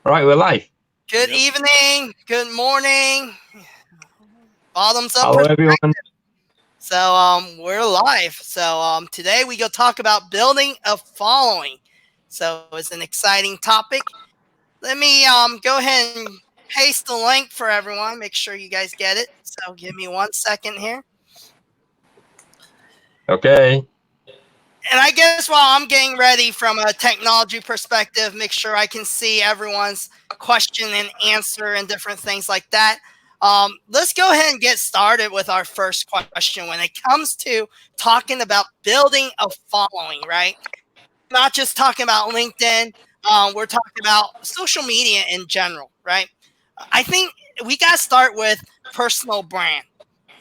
All right, we're live. Good evening, good morning, bottoms up Hello, perspective. everyone. So we're live. So today we go talk about building a following. So it's an exciting topic. Let me go ahead and paste the link for everyone. Make sure you guys get it. So give me 1 second here. Okay. And I guess while I'm getting ready from a technology perspective, make sure I can see everyone's question and answer and different things like that. Let's go ahead and get started with our first question. When it comes to talking about building a following, right? Not just talking about LinkedIn. We're talking about social media in general, right? I think we got to start with personal brand,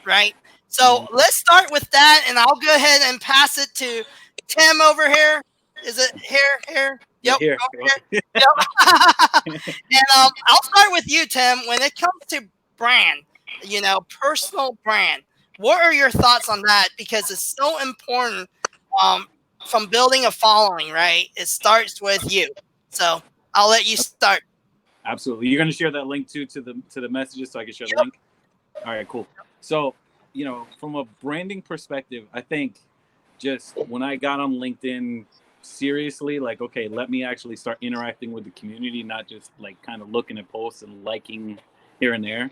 right? So let's start with that, and I'll go ahead and pass it to Tim over here. Is it here? Here? Yeah, Yep. here. Over here. Yep. And I'll start with you, Tim. When it comes to brand, personal brand, what are your thoughts on that? Because it's so important from building a following, right? It starts with you. So I'll let you start. Absolutely. You're going to share that link to the messages so I can share the link? All right, cool. So, from a branding perspective, I think just when I got on LinkedIn seriously, like, okay, let me actually start interacting with the community, not just like kind of looking at posts and liking here and there.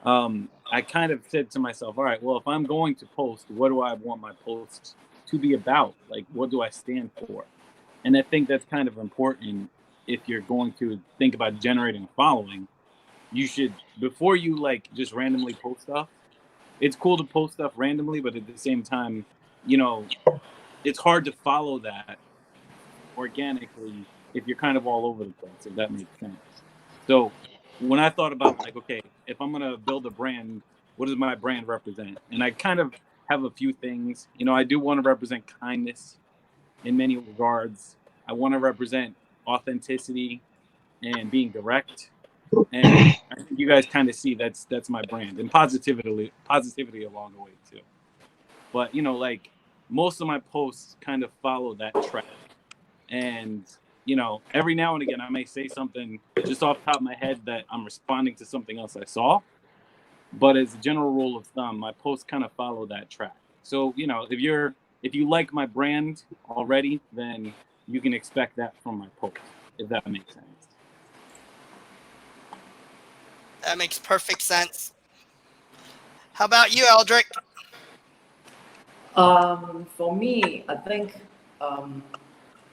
I kind of said to myself, all right, well, if I'm going to post, what do I want my posts to be about? Like, what do I stand for? And I think that's kind of important if you're going to think about generating a following. You should, before you like just randomly post stuff, it's cool to post stuff randomly, but at the same time, it's hard to follow that organically if you're kind of all over the place, if that makes sense. So when I thought about like, okay, if I'm going to build a brand, what does my brand represent? And I kind of have a few things. I do want to represent kindness in many regards. I want to represent authenticity and being direct. And I think you guys kind of see that's my brand, and positivity along the way too. But like most of my posts kind of follow that track. And every now and again I may say something just off the top of my head that I'm responding to something else I saw. But as a general rule of thumb, my posts kind of follow that track. So if you like my brand already, then you can expect that from my post, if that makes sense. That makes perfect sense. How about you, Aldric? For me, I think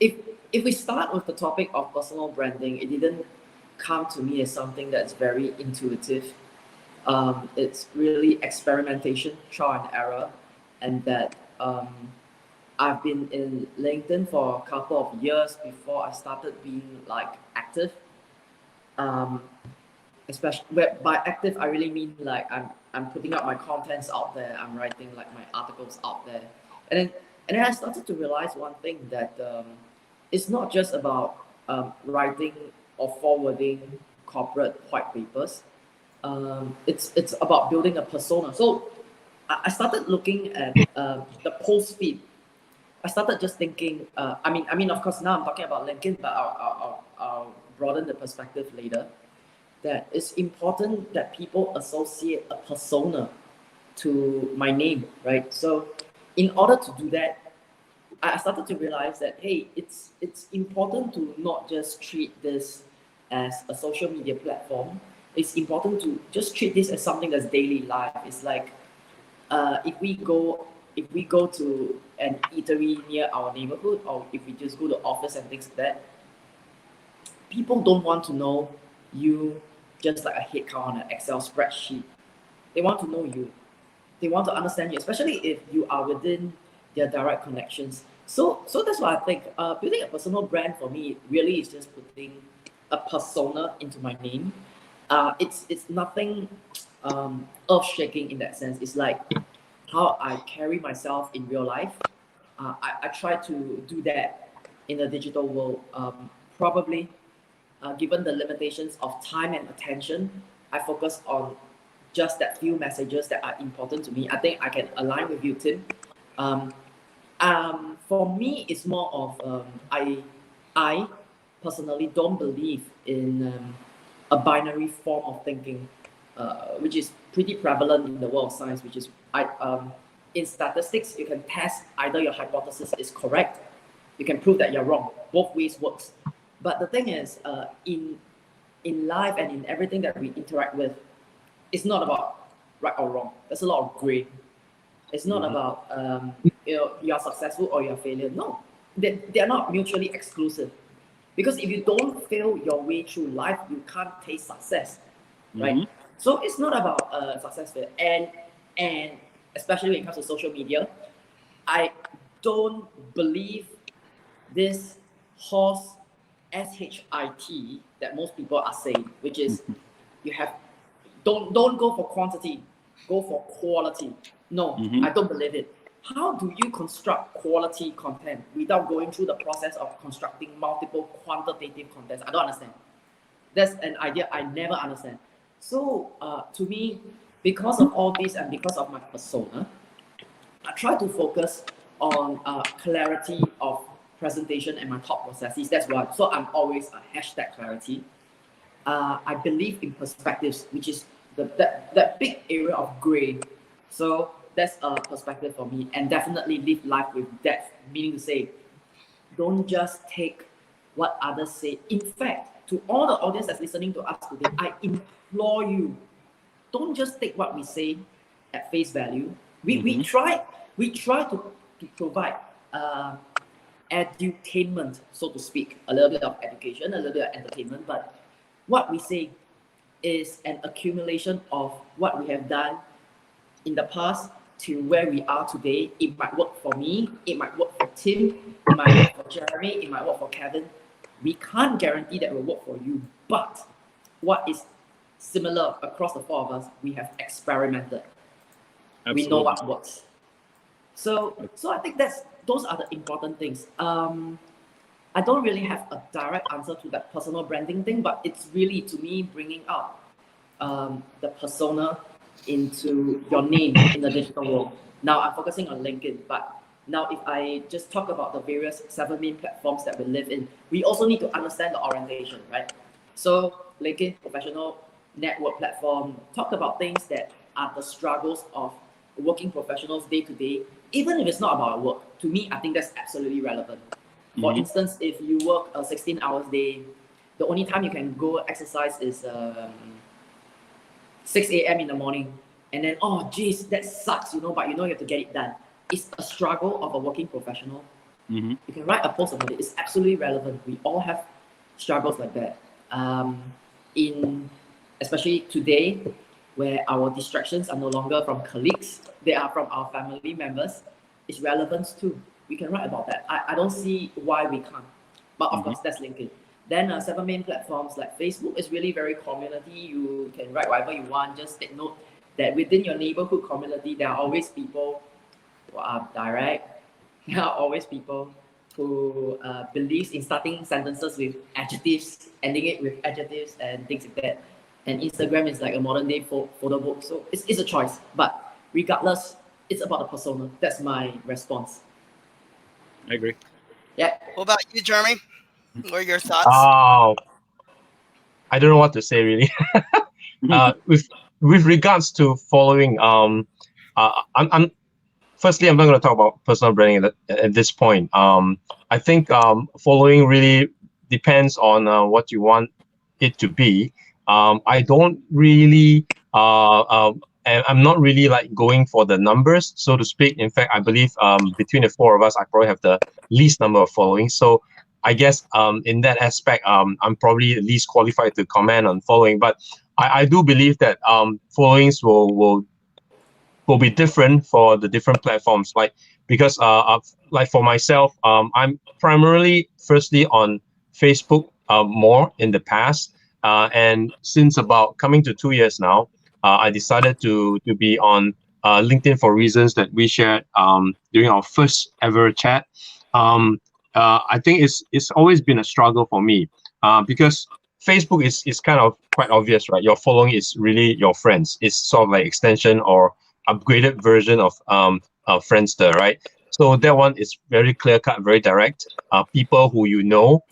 if we start with the topic of personal branding, it didn't come to me as something that's very intuitive. It's really experimentation, trial and error, and that I've been in LinkedIn for a couple of years before I started being like active. Especially by active, I really mean like I'm putting up my contents out there. I'm writing like my articles out there, and then I started to realize one thing that it's not just about writing or forwarding corporate white papers. It's about building a persona. So I started looking at the post feed. I started just thinking. I mean, of course, now I'm talking about LinkedIn, but I'll broaden the perspective later. That it's important that people associate a persona to my name, right? So in order to do that, I started to realize that, hey, it's important to not just treat this as a social media platform. It's important to just treat this as something that's daily life. It's like if we go to an eatery near our neighborhood, or if we just go to office and things like that, people don't want to know you just like a head count on an Excel spreadsheet. They want to know you. They want to understand you, especially if you are within their direct connections. So that's why I think building a personal brand for me really is just putting a persona into my name. It's nothing earth-shaking in that sense. It's like how I carry myself in real life. I try to do that in the digital world. Probably given the limitations of time and attention, I focus on just that few messages that are important to me. I think I can align with you, Tim. For me, it's more of I personally don't believe in a binary form of thinking, which is pretty prevalent in the world of science. Which is in statistics, you can test either your hypothesis is correct, you can prove that you're wrong. Both ways works. But the thing is, in life and in everything that we interact with, it's not about right or wrong. There's a lot of gray. It's not about you are successful or you're a failure. No, they're not mutually exclusive. Because if you don't fail your way through life, you can't taste success, right? So it's not about success fail. And especially when it comes to social media, I don't believe this horse SHIT that most people are saying, which is you have don't go for quantity, go for quality. No, I don't believe it. How do you construct quality content without going through the process of constructing multiple quantitative contents? I don't understand. That's an idea I never understand. So to me, because of all this and because of my persona, I try to focus on clarity of presentation and my thought processes. That's why. So I'm always a hashtag clarity. I believe in perspectives, which is that big area of gray. So that's a perspective for me, and definitely live life with depth, meaning to say, don't just take what others say. In fact, to all the audience that's listening to us today, I implore you, don't just take what we say at face value. We try to provide edutainment, so to speak, a little bit of education, a little bit of entertainment, but what we say is an accumulation of what we have done in the past to where we are today. It might work for me, it might work for Tim, it might work for Jeremy, it might work for Kevin. We can't guarantee that it will work for you, but what is similar across the four of us, we have experimented. Absolutely. We know what works. So I think those are the important things. I don't really have a direct answer to that personal branding thing, but it's really, to me, bringing out the persona into your name in the digital world. Now I'm focusing on LinkedIn, but now if I just talk about the various 7 main platforms that we live in, we also need to understand the orientation, right? So LinkedIn, professional network platform, talk about things that are the struggles of working professionals day to day, even if it's not about work. To me, I think that's absolutely relevant. For instance, if you work a 16 hours day, the only time you can go exercise is 6 a.m. in the morning, and then, oh geez, that sucks, but you have to get it done. It's a struggle of a working professional. You can write a post about it. It's absolutely relevant. We all have struggles like that. Especially today, where our distractions are no longer from colleagues, they are from our family members. It's relevant too. We can write about that. I don't see why we can't. But of course, that's LinkedIn. Then 7 main platforms like Facebook is really very community. You can write whatever you want. Just take note that within your neighborhood community, there are always people who are direct. There are always people who believes in starting sentences with adjectives, ending it with adjectives and things like that. And Instagram is like a modern day photo book. So it's a choice. But regardless, it's about the persona. That's my response. I agree. Yeah. What about you, Jeremy? What are your thoughts? I don't know what to say really. With regards to following, I'm firstly, I'm not going to talk about personal branding at this point. I think following really depends on what you want it to be. I don't really, I'm not really like going for the numbers, so to speak. In fact, I believe between the 4 of us, I probably have the least number of following. So I guess in that aspect, I'm probably the least qualified to comment on following. But I do believe that followings will be different for the different platforms. Because like for myself, I'm primarily firstly on Facebook more in the past. And since about coming to 2 years now, I decided to be on LinkedIn for reasons that we shared during our first ever chat. I think it's always been a struggle for me because Facebook is kind of quite obvious, right? Your following is really your friends. It's sort of like extension or upgraded version of Friendster, right? So that one is very clear cut, very direct. People who you know,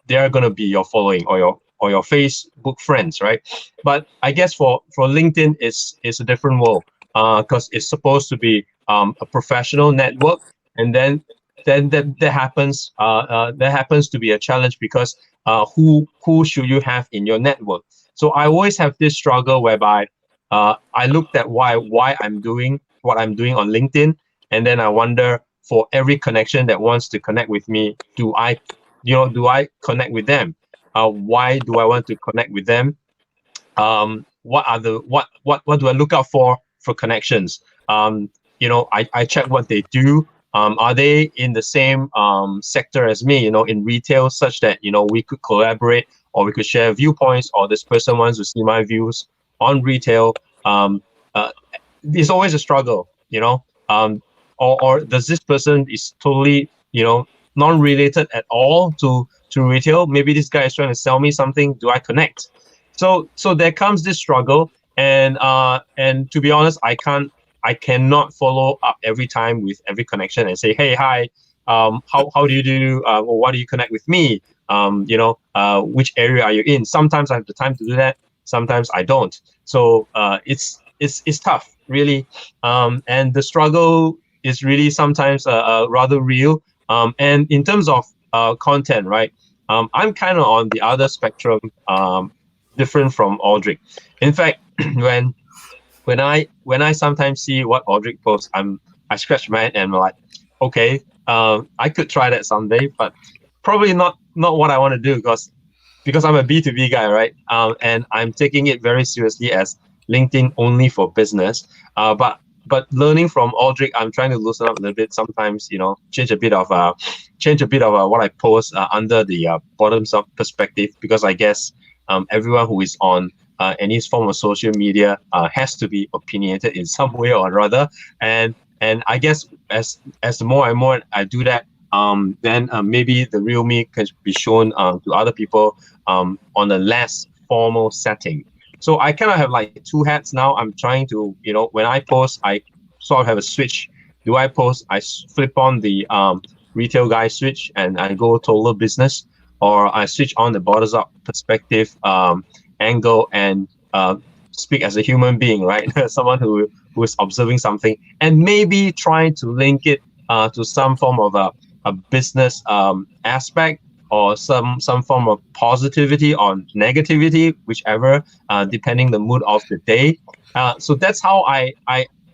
they are gonna be your following or your Facebook friends, right? But I guess for LinkedIn, it's a different world, because it's supposed to be a professional network, and then that happens to be a challenge because who should you have in your network? So I always have this struggle whereby I looked at why I'm doing what I'm doing on LinkedIn, and then I wonder, for every connection that wants to connect with me, do I connect with them? Why do I want to connect with them? What are the what do I look out for connections? I check what they do. Are they in the same sector as me, in retail, such that we could collaborate, or we could share viewpoints, or this person wants to see my views on retail. It's always a struggle, or does this person is totally non-related at all to retail? Maybe this guy is trying to sell me something. Do I connect? So there comes this struggle, and to be honest, I cannot follow up every time with every connection and say, hey, hi, how do you do, or why do you connect with me? Which area are you in? Sometimes I have the time to do that, sometimes I don't. So it's tough, really, and the struggle is really sometimes rather real. And in terms of content, right? I'm kind of on the other spectrum, different from Aldric. In fact, when I sometimes see what Aldric posts, I scratch my head and I'm like, okay, I could try that someday, but probably not what I want to do, because I'm a B2B guy, right? And I'm taking it very seriously as LinkedIn only for business. But learning from Aldric, I'm trying to loosen up a little bit. Sometimes, change a bit of what I post under the bottoms up perspective, because I guess everyone who is on any form of social media has to be opinionated in some way or other. And I guess as the more and more I do that, then maybe the real me can be shown to other people on a less formal setting. So I kind of have like two hats now. I'm trying to, when I post, I sort of have a switch. Do I post? I flip on the retail guy switch and I go total business, or I switch on the borders up perspective angle and speak as a human being, right? Someone who is observing something and maybe trying to link it to some form of a business aspect, or some form of positivity or negativity, whichever, depending the mood of the day. So that's how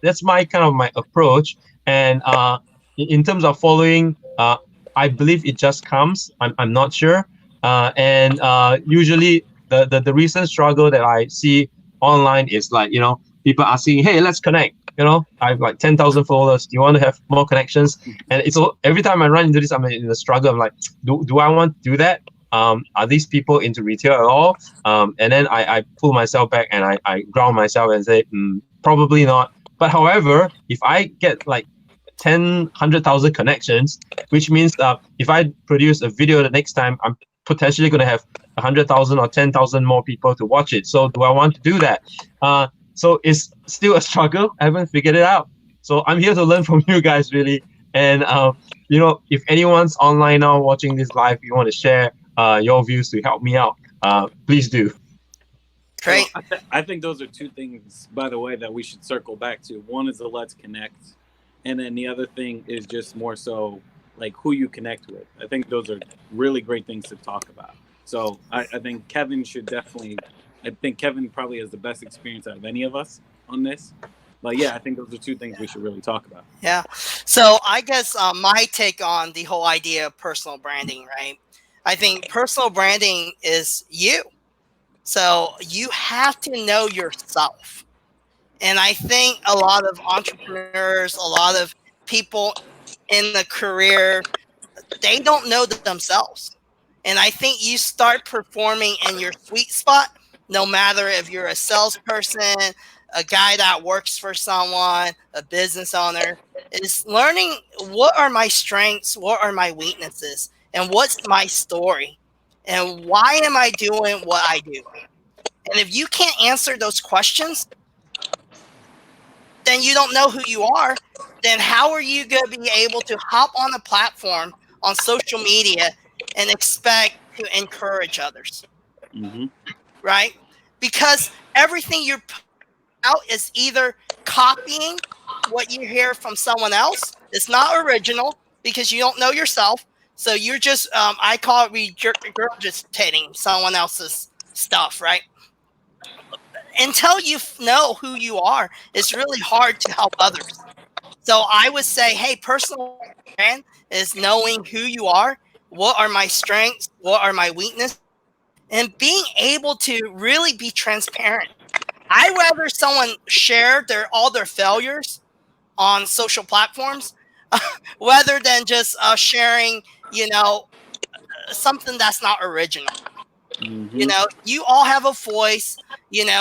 that's my approach. And in terms of following, I believe it just comes. I'm not sure. And usually the recent struggle that I see online is like, people asking, hey, let's connect. I have like 10,000 followers. Do you want to have more connections? And it's every time I run into this, I'm in a struggle. I'm like, do I want to do that? Are these people into retail at all? And then I pull myself back and I ground myself and say, probably not. But however, if I get like 100,000 connections, which means if I produce a video the next time, I'm potentially going to have 100,000 or 10,000 more people to watch it. So do I want to do that? So it's still a struggle. I haven't figured it out. So I'm here to learn from you guys, really. And if anyone's online now watching this live, you want to share your views to help me out, please do. Great. So I think those are two things, by the way, that we should circle back to. One is the let's connect, and then the other thing is just more so like who you connect with. I think those are really great things to talk about. So I think Kevin should definitely. I think Kevin probably has the best experience out of any of us on this. But yeah, I think those are two things we should really talk about. Yeah. So I guess my take on the whole idea of personal branding, right? I think personal branding is you. So you have to know yourself. And I think a lot of entrepreneurs, a lot of people in the career, they don't know themselves. And I think you start performing in your sweet spot, no matter if you're a salesperson, a guy that works for someone, a business owner, is learning what are my strengths, what are my weaknesses, and what's my story, and why am I doing what I do. And if you can't answer those questions, then you don't know who you are, then how are you going to be able to hop on a platform on social media and expect to encourage others? Right? Because everything you're putting out is either copying what you hear from someone else. It's not original because you don't know yourself. So you're just, I call it regurgitating someone else's stuff, right? Until you know who you are, it's really hard to help others. So I would say, hey, personal brand is knowing who you are, what are my strengths, what are my weaknesses, and being able to really be transparent. I'd rather someone share all their failures on social platforms rather than just sharing, something that's not original. You all have a voice,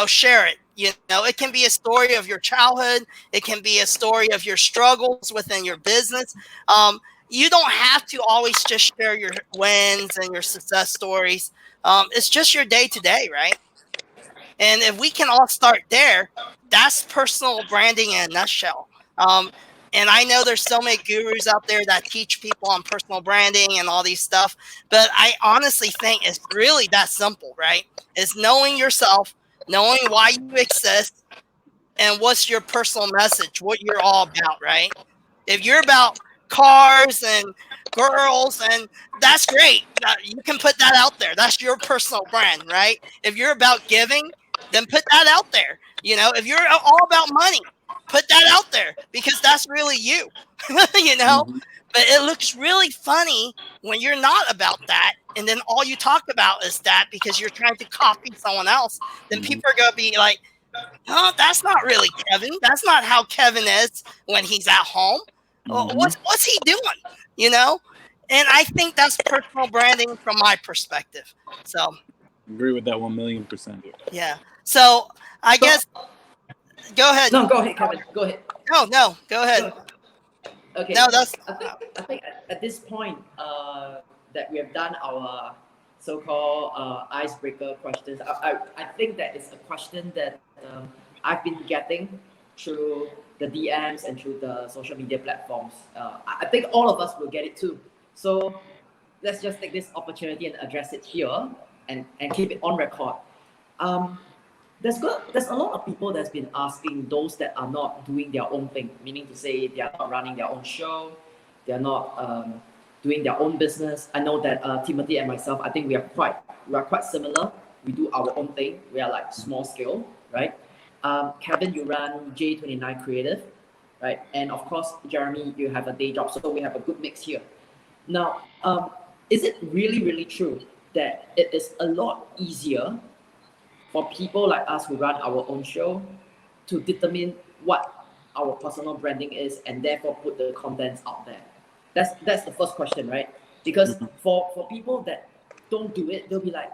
share it. It can be a story of your childhood. It can be a story of your struggles within your business. You don't have to always just share your wins and your success stories. It's just your day to day, right? And if we can all start there, that's personal branding in a nutshell. And I know there's so many gurus out there that teach people on personal branding and all these stuff, but I honestly think it's really that simple, right? It's knowing yourself, knowing why you exist, and what's your personal message, what you're all about, right? If you're about cars and girls, and that's great. You can put that out there. That's your personal brand, right? If you're about giving, then put that out there. If you're all about money, put that out there because that's really you, But it looks really funny when you're not about that. And then all you talk about is that because you're trying to copy someone else. Then people are going to be like, oh, that's not really Kevin. That's not how Kevin is when he's at home. What's he doing? And I think that's personal branding from my perspective. So agree with that 1,000,000%. Yeah. So I guess go ahead. No, go ahead, Kevin. Go ahead. No, go ahead. Okay. No, I think at this point that we have done our so-called icebreaker questions. I think that it's a question that I've been getting through the DMs and through the social media platforms. I think all of us will get it too. So let's just take this opportunity and address it here and keep it on record. There's a lot of people that's been asking those that are not doing their own thing, meaning to say they are not running their own show, they are not doing their own business. I know that Timothy and myself, I think we are quite similar. We do our own thing. We are like small scale, right? Kevin, you run J29 Creative, right? And of course, Jeremy, you have a day job, so we have a good mix here. Now, is it really, really true that it is a lot easier for people like us who run our own show to determine what our personal branding is and therefore put the contents out there? That's the first question, right? Because for people that don't do it, they'll be like,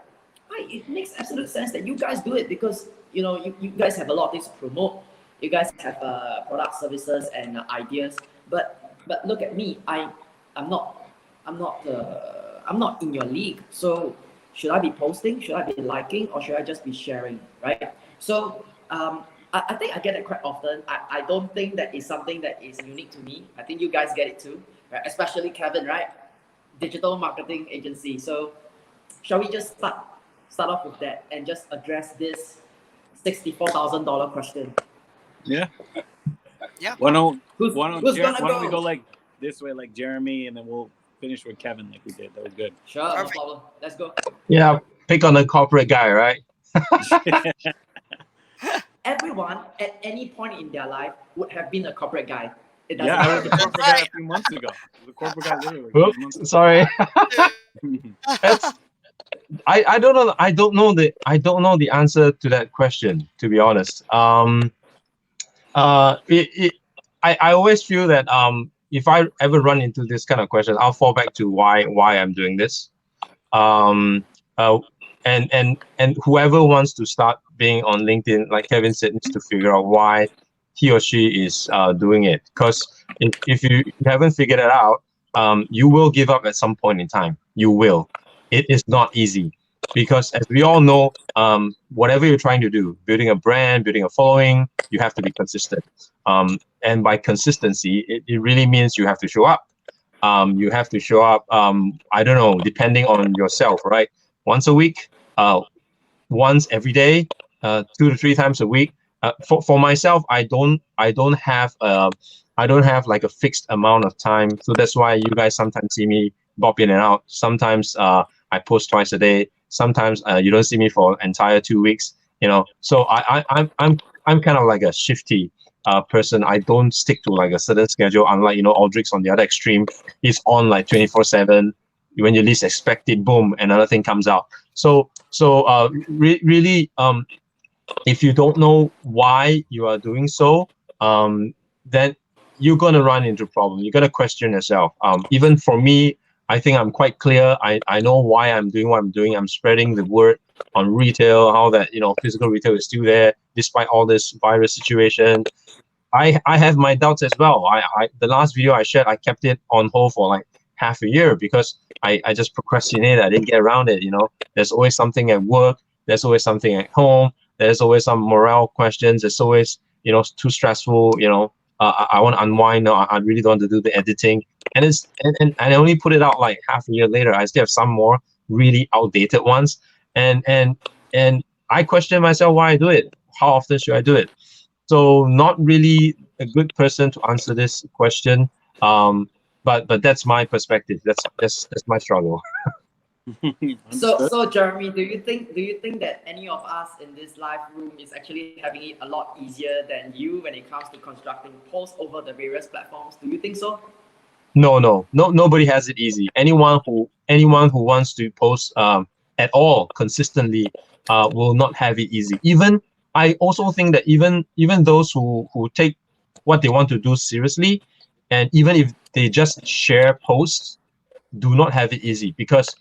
"Hi, it makes absolute sense that you guys do it because you guys have a lot of things to promote. You guys have product, services, and ideas. But look at me. I'm not in your league. So should I be posting? Should I be liking? Or should I just be sharing? Right? So I think I get it quite often. I don't think that is something that is unique to me. I think you guys get it too, right? Especially Kevin, right? Digital marketing agency. So shall we just start off with that and just address this $64,000 question? Yeah. Yeah. Why don't we go go like this way, like Jeremy, and then we'll finish with Kevin like we did. That was good. Sure, no problem. Let's go. Yeah, pick on the corporate guy, right? Everyone at any point in their life would have been a corporate guy. It doesn't I was matter. a corporate guy a few months ago. The corporate guy literally. Oops, sorry. I don't know. I don't know the answer to that question, to be honest. I always feel that if I ever run into this kind of question, I'll fall back to why I'm doing this. And whoever wants to start being on LinkedIn, like Kevin said, needs to figure out why he or she is doing it. Because if you haven't figured it out, you will give up at some point in time. You will. It is not easy. because as we all know, whatever you're trying to do, building a brand, building a following, you have to be consistent. And by consistency, it really means you have to show up. You have to show up, I don't know, depending on yourself, right? Once a week, once every day, 2 to 3 times a week. For myself, I don't have like a fixed amount of time. So that's why you guys sometimes see me bop in and out. Sometimes I post twice a day. Sometimes you don't see me for entire 2 weeks. So I'm kind of like a shifty person. I don't stick to like a certain schedule. Unlike Aldric's on the other extreme, he's on like 24/7. When you least expect it, boom, another thing comes out. So really, if you don't know why you are doing so, then you're gonna run into problems. You're gonna question yourself. Even for me, I think I'm quite clear. I know why I'm doing what I'm doing. I'm spreading the word on retail, how that physical retail is still there despite all this virus situation. I have my doubts as well. The last video I shared, I kept it on hold for like half a year because I just procrastinated. I didn't get around it. There's always something at work. There's always something at home. There's always some morale questions. There's always too stressful. I want to unwind now. I really don't want to do the editing. And I only put it out like half a year later. I still have some more really outdated ones. And I question myself why I do it. How often should I do it? So not really a good person to answer this question. But that's my perspective. That's my struggle. So Jeremy, do you think that any of us in this live room is actually having it a lot easier than you when it comes to constructing posts over the various platforms? Do you think so? No, nobody has it easy. Anyone who wants to post at all consistently will not have it easy. Even I also think that even those who take what they want to do seriously, and even if they just share posts, do not have it easy, because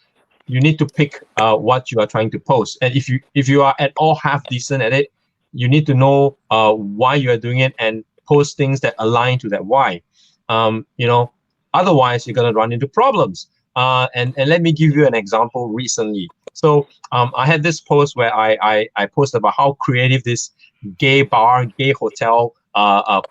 you need to pick what you are trying to post. And if you are at all half decent at it, you need to know why you are doing it and post things that align to that why. Otherwise you're gonna run into problems. And let me give you an example recently. So I had this post where I posted about how creative this gay bar, gay hotel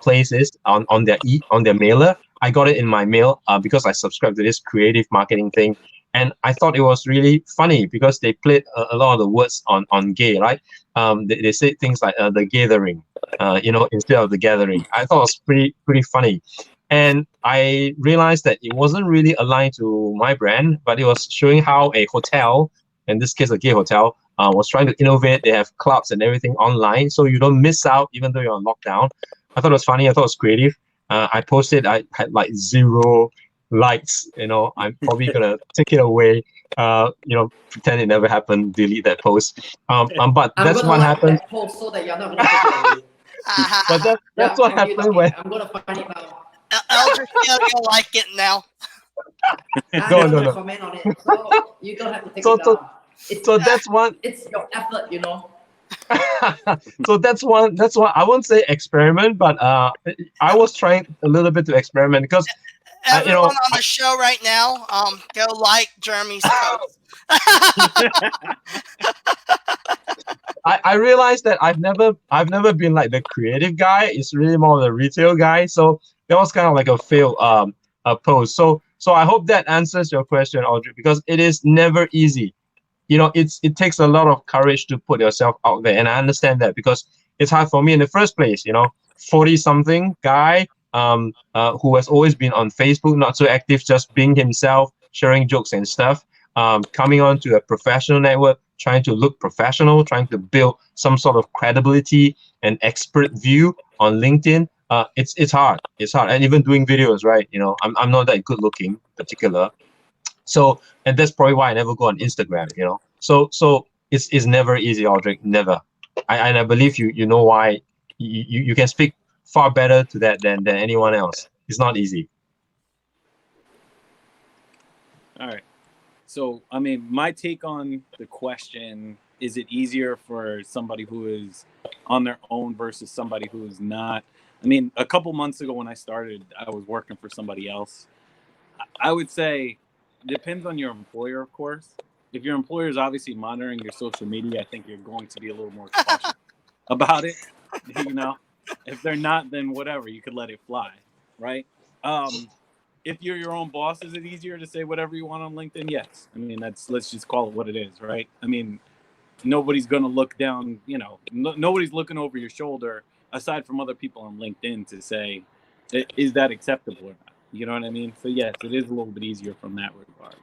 place is on their mailer. I got it in my mail because I subscribed to this creative marketing thing. And I thought it was really funny because they played a lot of the words on gay, right? They say things like the gathering, instead of the gathering. I thought it was pretty funny. And I realized that it wasn't really aligned to my brand, but it was showing how a hotel, in this case a gay hotel, was trying to innovate. They have clubs and everything online, so you don't miss out even though you're on lockdown. I thought it was funny. I thought it was creative. I posted. I had like 0 likes. I'm probably gonna take it away. Pretend it never happened. Delete that post. But that's what happened. That post so that you're not gonna take it away. But that's what happened when. I'm gonna find it now. Aldric, you'll like it now. No. Comment on it, so you don't have to take it down. So that's one. It's your effort, So that's one. I won't say experiment, but I was trying a little bit to experiment because everyone on the show right now, go like Jeremy's post. I realized that I've never been like the creative guy. It's really more the retail guy. So that was kind of like a fail post. So I hope that answers your question, Aldric, because it is never easy. It takes a lot of courage to put yourself out there, and I understand that because it's hard for me in the first place. 40-something guy who has always been on Facebook, not so active, just being himself, sharing jokes and stuff. Coming on to a professional network, trying to look professional, trying to build some sort of credibility and expert view on LinkedIn. It's hard. It's hard, and even doing videos, right? I'm not that good looking, particular. So, and that's probably why I never go on Instagram. So it's never easy, Aldric. Never. And I believe you know why. You can speak far better to that than anyone else. It's not easy. All right. So, I mean, my take on the question, is it easier for somebody who is on their own versus somebody who is not? I mean, a couple months ago when I started, I was working for somebody else. I would say, depends on your employer, of course. if your employer is obviously monitoring your social media, I think you're going to be a little more cautious about it. You know, if they're not, then whatever, you could let it fly, right? If you're your own boss, is it easier to say whatever you want on LinkedIn? Yes. I mean, let's just call it what it is, right? I mean, nobody's going to look down, you know, nobody's looking over your shoulder aside from other people on LinkedIn to say, is that acceptable or not? You know what I mean? So yes, it is a little bit easier from that regard.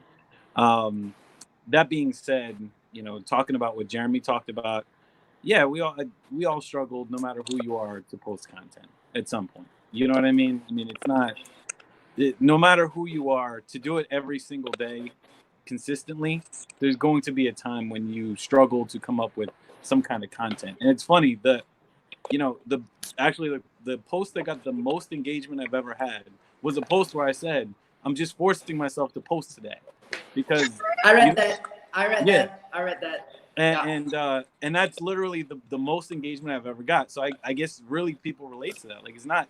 That being said, you know, talking about what Jeremy talked about, yeah, we all struggled, no matter who you are, to post content at some point. You know what I mean? I mean, it's not, no matter who you are, to do it every single day consistently, there's going to be a time when you struggle to come up with some kind of content. And it's funny that, you know, the post that got the most engagement I've ever had was a post where I said, I'm just forcing myself to post today because I read that. I read that. And that's literally the most engagement I've ever got. So I guess really people relate to that. Like, it's not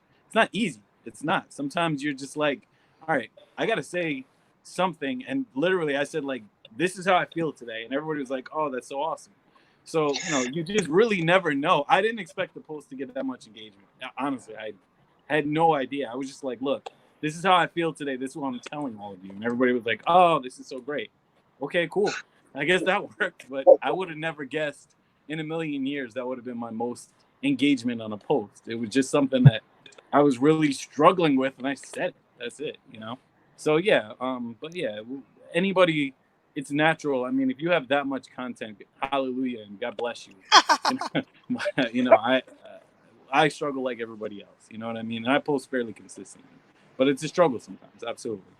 easy. It's not. Sometimes you're just like, all right, I got to say something. And literally I said, like, this is how I feel today. And everybody was like, oh, that's so awesome. So, you know, you just really never know. I didn't expect the post to get that much engagement. Honestly, I had no idea. I was just like, look, this is how I feel today. This is what I'm telling all of you. And everybody was like, oh, this is so great. Okay, cool. I guess that worked. But I would have never guessed in a million years that would have been my most engagement on a post. It was just something that I was really struggling with, and I said it. That's it, you know? So, yeah. But, yeah, anybody... It's natural. I mean, if you have that much content, hallelujah, and God bless you. You know, I struggle like everybody else. You know what I mean? And I post fairly consistently, but it's a struggle sometimes. Absolutely.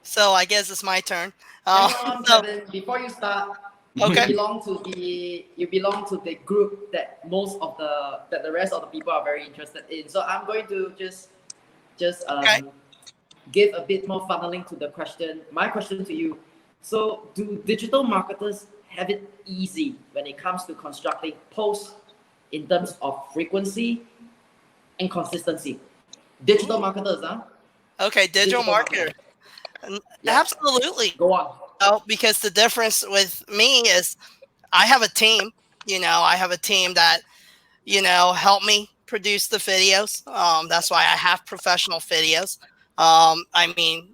So I guess it's my turn. Hang on, Kevin. Before you start, okay. you belong to the group that the rest of the people are very interested in. So I'm going to just give a bit more funneling to the question. My question to you. So, do digital marketers have it easy when it comes to constructing posts in terms of frequency and consistency? Digital marketers, huh? Okay, digital marketer. Yeah. Absolutely. Go on. Oh, because the difference with me is I have a team. You know, I have a team that, you know, help me produce the videos. That's why I have professional videos. I mean,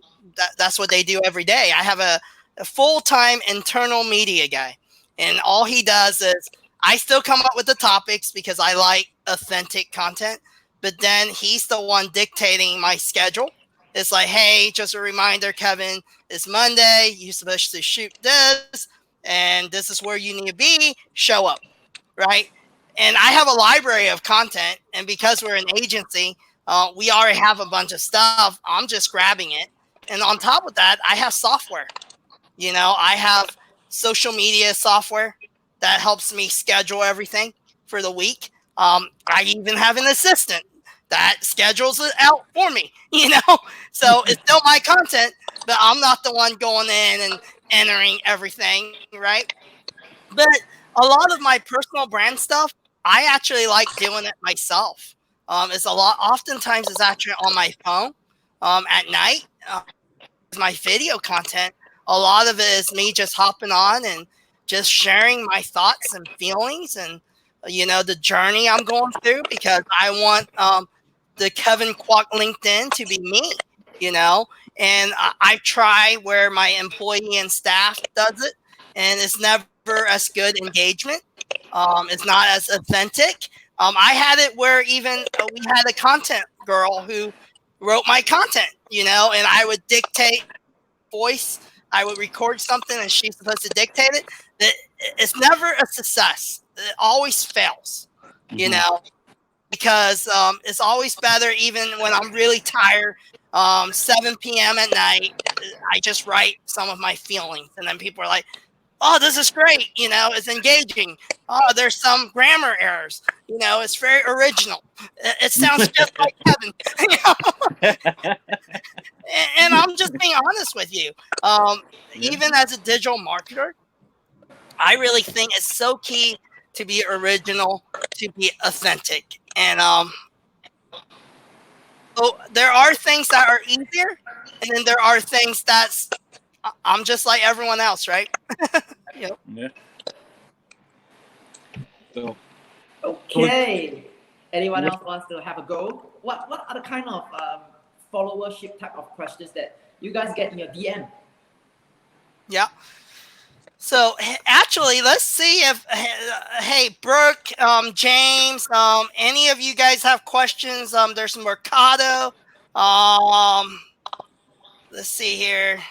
that's what they do every day. I have a full-time internal media guy, and all he does is I still come up with the topics because I like authentic content, but then he's the one dictating my schedule. It's like, hey, just a reminder, Kevin, it's Monday, you're supposed to shoot this, and this is where you need to be, show up, right? And I have a library of content, and because we're an agency, we already have a bunch of stuff. I'm just grabbing it, and on top of that, I have software. You know, I have social media software that helps me schedule everything for the week. I even have an assistant that schedules it out for me, you know? So it's still my content, but I'm not the one going in and entering everything, right? But a lot of my personal brand stuff, I actually like doing it myself. Oftentimes it's actually on my phone at night. My video content, a lot of it is me just hopping on and just sharing my thoughts and feelings and, you know, the journey I'm going through, because I want the Kevin Kwok LinkedIn to be me, you know, and I try where my employee and staff does it, and it's never as good engagement. It's not as authentic. I had it where even we had a content girl who wrote my content, you know, and I would dictate voice. I would record something and she's supposed to dictate it. It's never a success. It always fails, you know, because it's always better, even when I'm really tired, 7 p.m. at night, I just write some of my feelings. And then people are like, oh, this is great. You know, it's engaging. Oh, there's some grammar errors. You know, it's very original. It sounds just like Kevin. You know? And I'm just being honest with you. Even as a digital marketer, I really think it's so key to be original, to be authentic. And so there are things that are easier, and then there are things that's I'm just like everyone else, right? Yep. Yeah. So, Okay. Anyone else wants to have a go? What are the kind of followership type of questions that you guys get in your DM? Yeah. So actually, let's see if hey Brooke, James, any of you guys have questions? There's Mercado. Let's see here.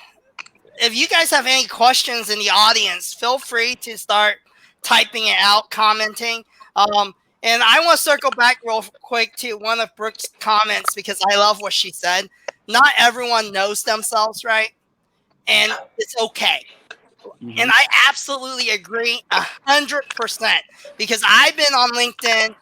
If you guys have any questions in the audience, feel free to start typing it out, commenting. And I want to circle back real quick to one of Brooke's comments because I love what she said. Not everyone knows themselves, right? And it's okay. mhm. And I absolutely agree 100% because I've been on LinkedIn,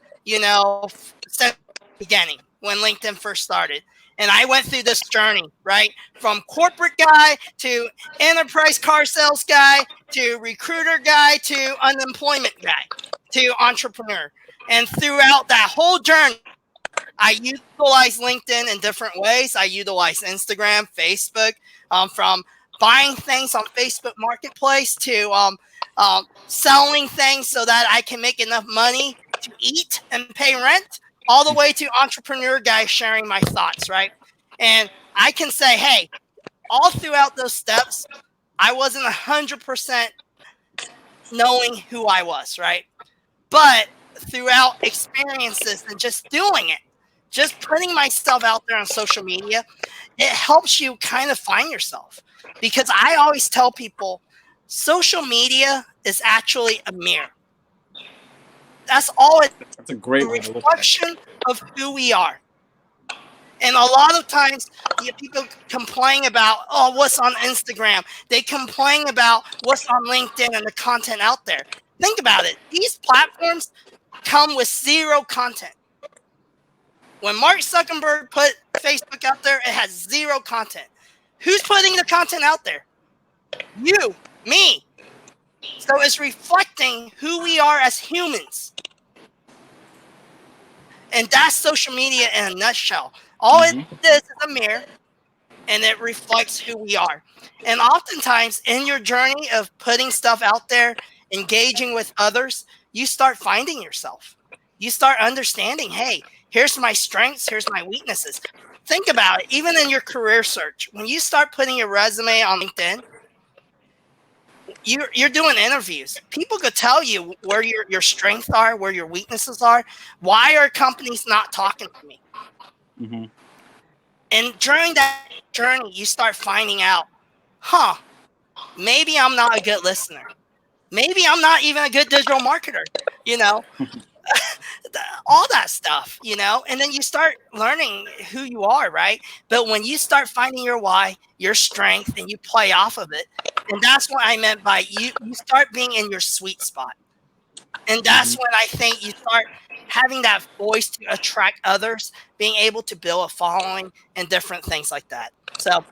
since the beginning when LinkedIn first started. And I went through this journey, right? From corporate guy to enterprise car sales guy to recruiter guy to unemployment guy to entrepreneur. And throughout that whole journey, I utilize LinkedIn in different ways. I utilize Instagram, Facebook, from buying things on Facebook Marketplace to selling things so that I can make enough money to eat and pay rent, all the way to entrepreneur guys sharing my thoughts, right? And I can say, hey, all throughout those steps, I wasn't 100% knowing who I was, right? But throughout experiences and just doing it, just putting myself out there on social media, it helps you kind of find yourself. Because I always tell people, social media is actually a mirror. That's all it is. That's a great A way to look at it. reflection of who we are. And a lot of times, people complain about, oh, what's on Instagram. They complain about what's on LinkedIn and the content out there. Think about it. These platforms come with zero content. When Mark Zuckerberg put Facebook out there, it has zero content. Who's putting the content out there? You, me. So it's reflecting who we are as humans. And that's social media in a nutshell. All it is a mirror, and it reflects who we are. And oftentimes, in your journey of putting stuff out there, engaging with others, you start finding yourself. You start understanding, hey, here's my strengths, here's my weaknesses. Think about it, even in your career search, when you start putting your resume on LinkedIn, you're doing interviews. People could tell you where your strengths are, where your weaknesses are. Why are companies not talking to me? Mhm. And during that journey, you start finding out, maybe I'm not a good listener. Maybe I'm not even a good digital marketer, all that stuff, and then you start learning who you are, right? But when you start finding your why, your strength, and you play off of it, and that's what I meant by you start being in your sweet spot. And that's when I think you start having that voice to attract others, being able to build a following and different things like that. So,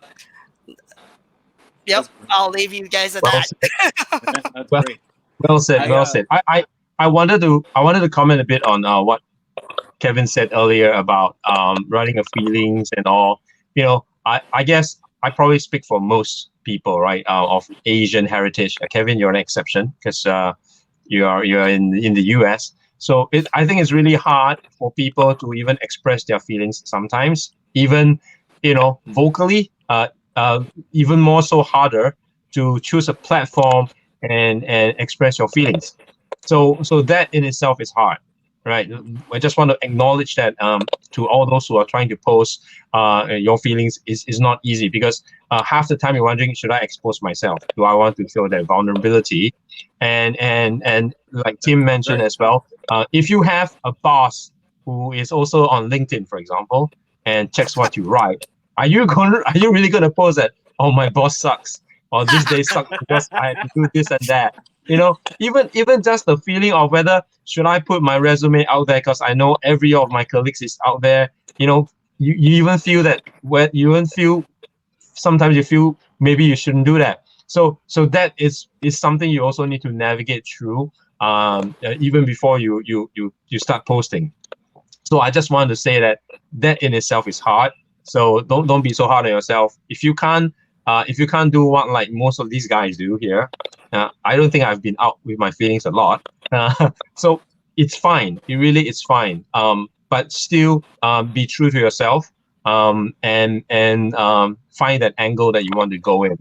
yep, I'll leave you guys at that. That's Well, great. Well said. Well said. I wanted to comment a bit on what Kevin said earlier about running of feelings and all. I guess I probably speak for most people, right? Of Asian heritage. Kevin, you're an exception because you're in the US. So I think it's really hard for people to even express their feelings sometimes, even vocally. Even more so harder to choose a platform and express your feelings. So that in itself is hard, right? I just want to acknowledge that to all those who are trying to post your feelings is not easy because half the time you're wondering, should I expose myself? Do I want to show that vulnerability? And like Tim mentioned as well, if you have a boss who is also on LinkedIn, for example, and checks what you write, are you really gonna post that? Oh, my boss sucks, or this day sucks because I have to do this and that. Even just the feeling of whether should I put my resume out there because I know every of my colleagues is out there. You even feel that sometimes you feel maybe you shouldn't do that. So that is something you also need to navigate through even before you start posting. So I just wanted to say that in itself is hard. So don't be so hard on yourself. If you can't if you can't do what like most of these guys do here, I don't think I've been out with my feelings a lot. So it's fine. It really is fine. But still, be true to yourself. And find that angle that you want to go in.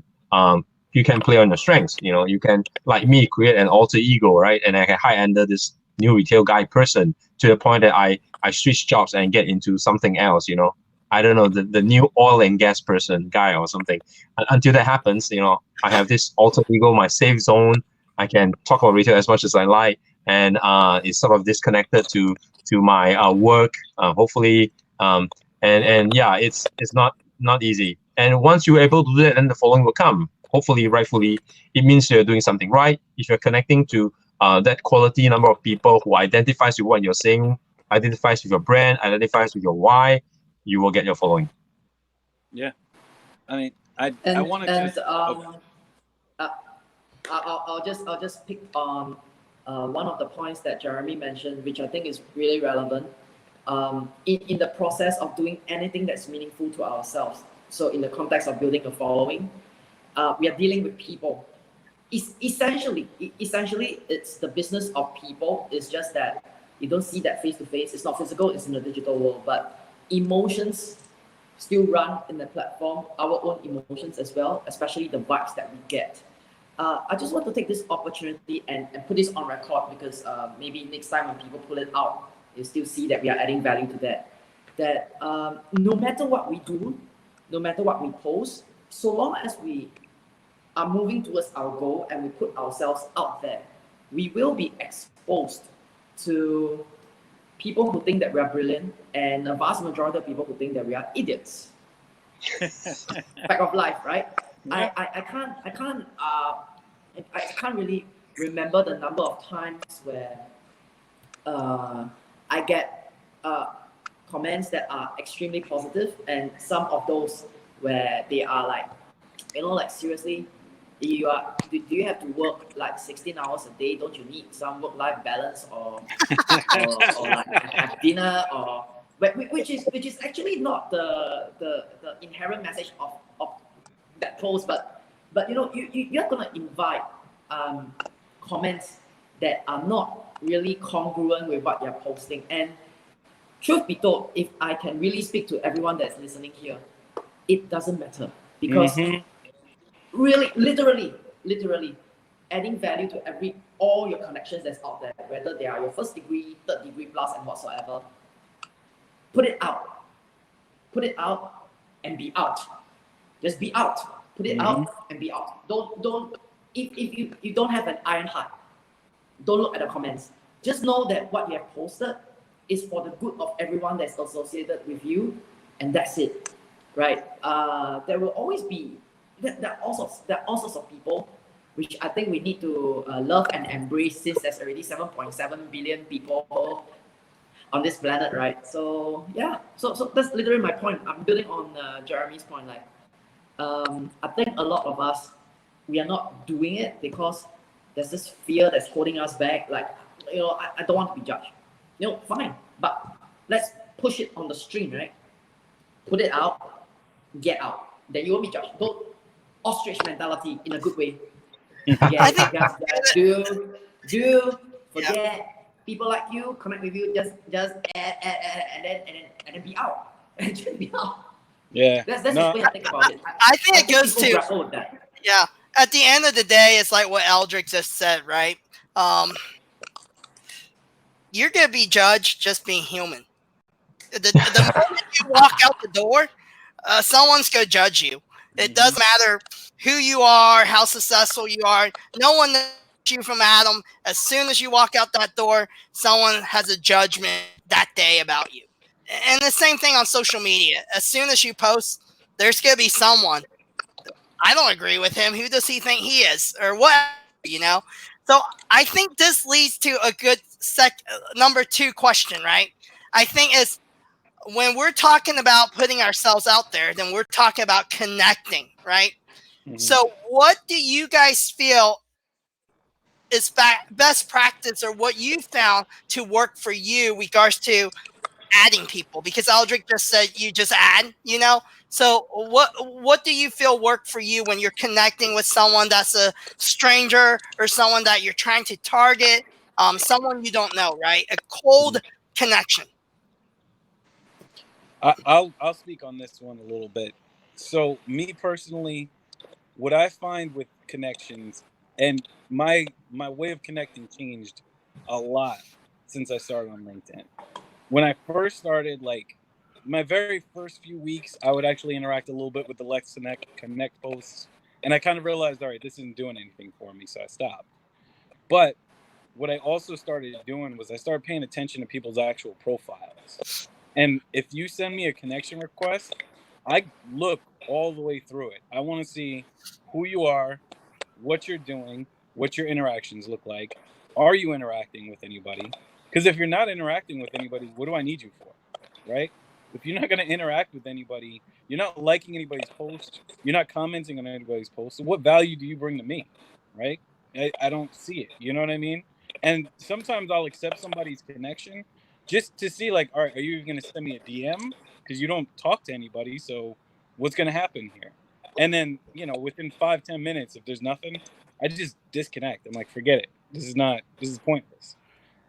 You can play on your strengths. You know, you can, like me, create an alter ego, right? And I can hide under this new retail guy person to the point that I switch jobs and get into something else. You know, I don't know, the new oil and gas person guy or something. Until that happens, you know, I have this alter ego, my safe zone. I can talk about retail as much as I like, and it's sort of disconnected to my work. Hopefully, and yeah, it's not easy. And once you're able to do that, then the following will come. Hopefully, rightfully, it means you're doing something right. If you're connecting to that quality number of people who identifies with what you're saying, identifies with your brand, identifies with your why, you will get your following. Yeah, I mean, I want to just. I'll just pick on one of the points that Jeremy mentioned, which I think is really relevant. In the process of doing anything that's meaningful to ourselves. So in the context of building a following, we are dealing with people. Essentially, it's the business of people. It's just that you don't see that face to face. It's not physical. It's in the digital world. But emotions still run in the platform. Our own emotions as well, especially the vibes that we get. I just want to take this opportunity and put this on record because maybe next time when people pull it out, you still see that we are adding value to that. That no matter what we do, no matter what we post, so long as we are moving towards our goal and we put ourselves out there, we will be exposed to people who think that we are brilliant and a vast majority of people who think that we are idiots. Fact of life, right? Yeah. I can't really remember the number of times where I get comments that are extremely positive, and some of those where they are like, you know, like seriously, do you have to work like 16 hours a day? Don't you need some work-life balance or like have dinner or which is actually not the inherent message of that post, but you know, you're gonna invite comments that are not really congruent with what you're posting. And truth be told, if I can really speak to everyone that's listening here, it doesn't matter because really, literally, adding value to all your connections that's out there, whether they are your first degree, third degree plus, and whatsoever. Put it out and be out. Just be out. Put it out and be out. Don't. If you don't have an iron heart, don't look at the comments. Just know that what you have posted is for the good of everyone that's associated with you, and that's it, right? There will always be there are all sorts of people, which I think we need to love and embrace, since there's already 7.7 billion people on this planet, right? So yeah, so that's literally my point. I'm building on Jeremy's point. Like, I think a lot of us, we are not doing it because there's this fear that's holding us back. Like, you know, I don't want to be judged. You know, fine, but let's push it on the stream, right? Put it out, get out. Then you won't be judged. Don't ostrich mentality in a good way. Yeah, do forget people like you, connect with you, just add and then be out. And just be out. Yeah. That's the way I think about it. I think it goes to yeah. At the end of the day, it's like what Aldric just said, right? You're gonna be judged just being human. The moment you walk out the door, someone's gonna judge you. It doesn't matter who you are, how successful you are. No one knows you from Adam. As soon as you walk out that door, someone has a judgment that day about you. And the same thing on social media. As soon as you post, there's gonna be someone. I don't agree with him. Who does he think he is? Or what, you know? So I think this leads to a good number 2 question, right? I think is when we're talking about putting ourselves out there, then we're talking about connecting, right? So what do you guys feel is best practice, or what you found to work for you regards to adding people? Because Aldric just said you just add, you know, So what do you feel worked for you when you're connecting with someone that's a stranger or someone that you're trying to target, someone you don't know, right? A cold connection. I'll speak on this one a little bit. So me personally, what I find with connections, and my way of connecting changed a lot since I started on LinkedIn. When I first started, like my very first few weeks, I would actually interact a little bit with the Let's Connect posts, and I kind of realized, all right, this isn't doing anything for me, so I stopped. But what I also started doing was I started paying attention to people's actual profiles. And if you send me a connection request, I look all the way through it. I want to see who you are, what you're doing, what your interactions look like. Are you interacting with anybody? Because if you're not interacting with anybody, what do I need you for? Right? If you're not going to interact with anybody, you're not liking anybody's post, you're not commenting on anybody's post. So what value do you bring to me? Right? I don't see it. You know what I mean? And sometimes I'll accept somebody's connection just to see, like, all right, are you going to send me a DM? Because you don't talk to anybody. So what's going to happen here? And then, you know, within 5-10 minutes, if there's nothing, I just disconnect. I'm like, forget it. This is pointless.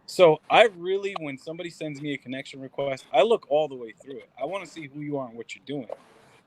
So I really, when somebody sends me a connection request, I look all the way through it. I want to see who you are and what you're doing.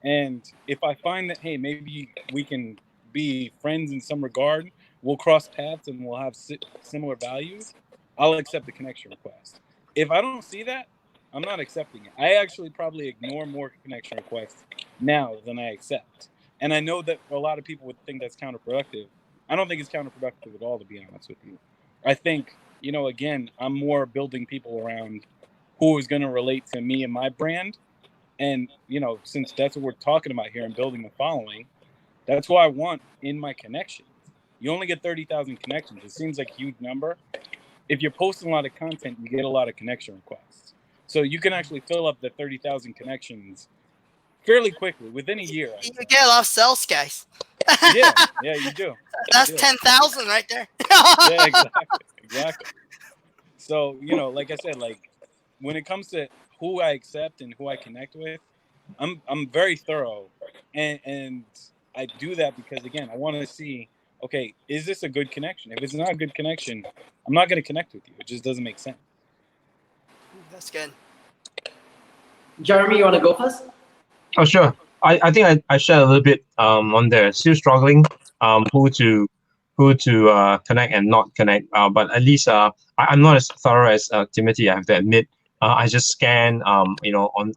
And if I find that, hey, maybe we can be friends in some regard, we'll cross paths and we'll have similar values, I'll accept the connection request. If I don't see that, I'm not accepting it. I actually probably ignore more connection requests now than I accept. And I know that a lot of people would think that's counterproductive. I don't think it's counterproductive at all, to be honest with you. I think, you know, again, I'm more building people around who is going to relate to me and my brand. And, you know, since that's what we're talking about here and building a following, that's what I want in my connections. You only get 30,000 connections. It seems like a huge number. If you're posting a lot of content, you get a lot of connection requests. So you can actually fill up the 30,000 connections fairly quickly, within a year. You get a lot of sales guys. Yeah, you do. That's 10,000 right there. Yeah, exactly. So, you know, like I said, like when it comes to who I accept and who I connect with, I'm very thorough, and I do that because, again, I want to see, okay, is this a good connection? If it's not a good connection, I'm not going to connect with you. It just doesn't make sense. That's good. Jeremy, you want to go first? Oh, sure. I think I shared a little bit on there. Still struggling who to connect and not connect. But at least I'm not as thorough as Timothy, I have to admit. I just scan you know, on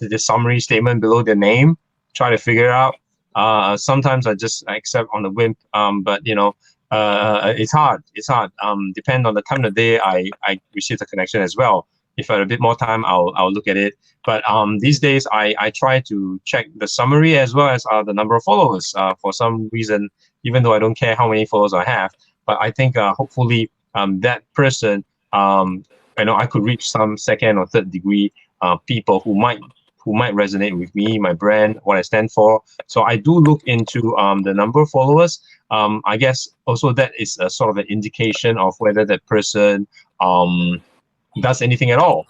the summary statement below their name, try to figure it out. Sometimes I just accept on the whim. But you know, it's hard. It's hard. Depend on the time of the day I receive the connection as well. If I have a bit more time, I'll look at it. But these days, I try to check the summary as well as the number of followers. For some reason, even though I don't care how many followers I have, but I think hopefully that person, you know, I could reach some second or third degree people who might resonate with me, my brand, what I stand for. So I do look into the number of followers. I guess also that is a sort of an indication of whether that person does anything at all.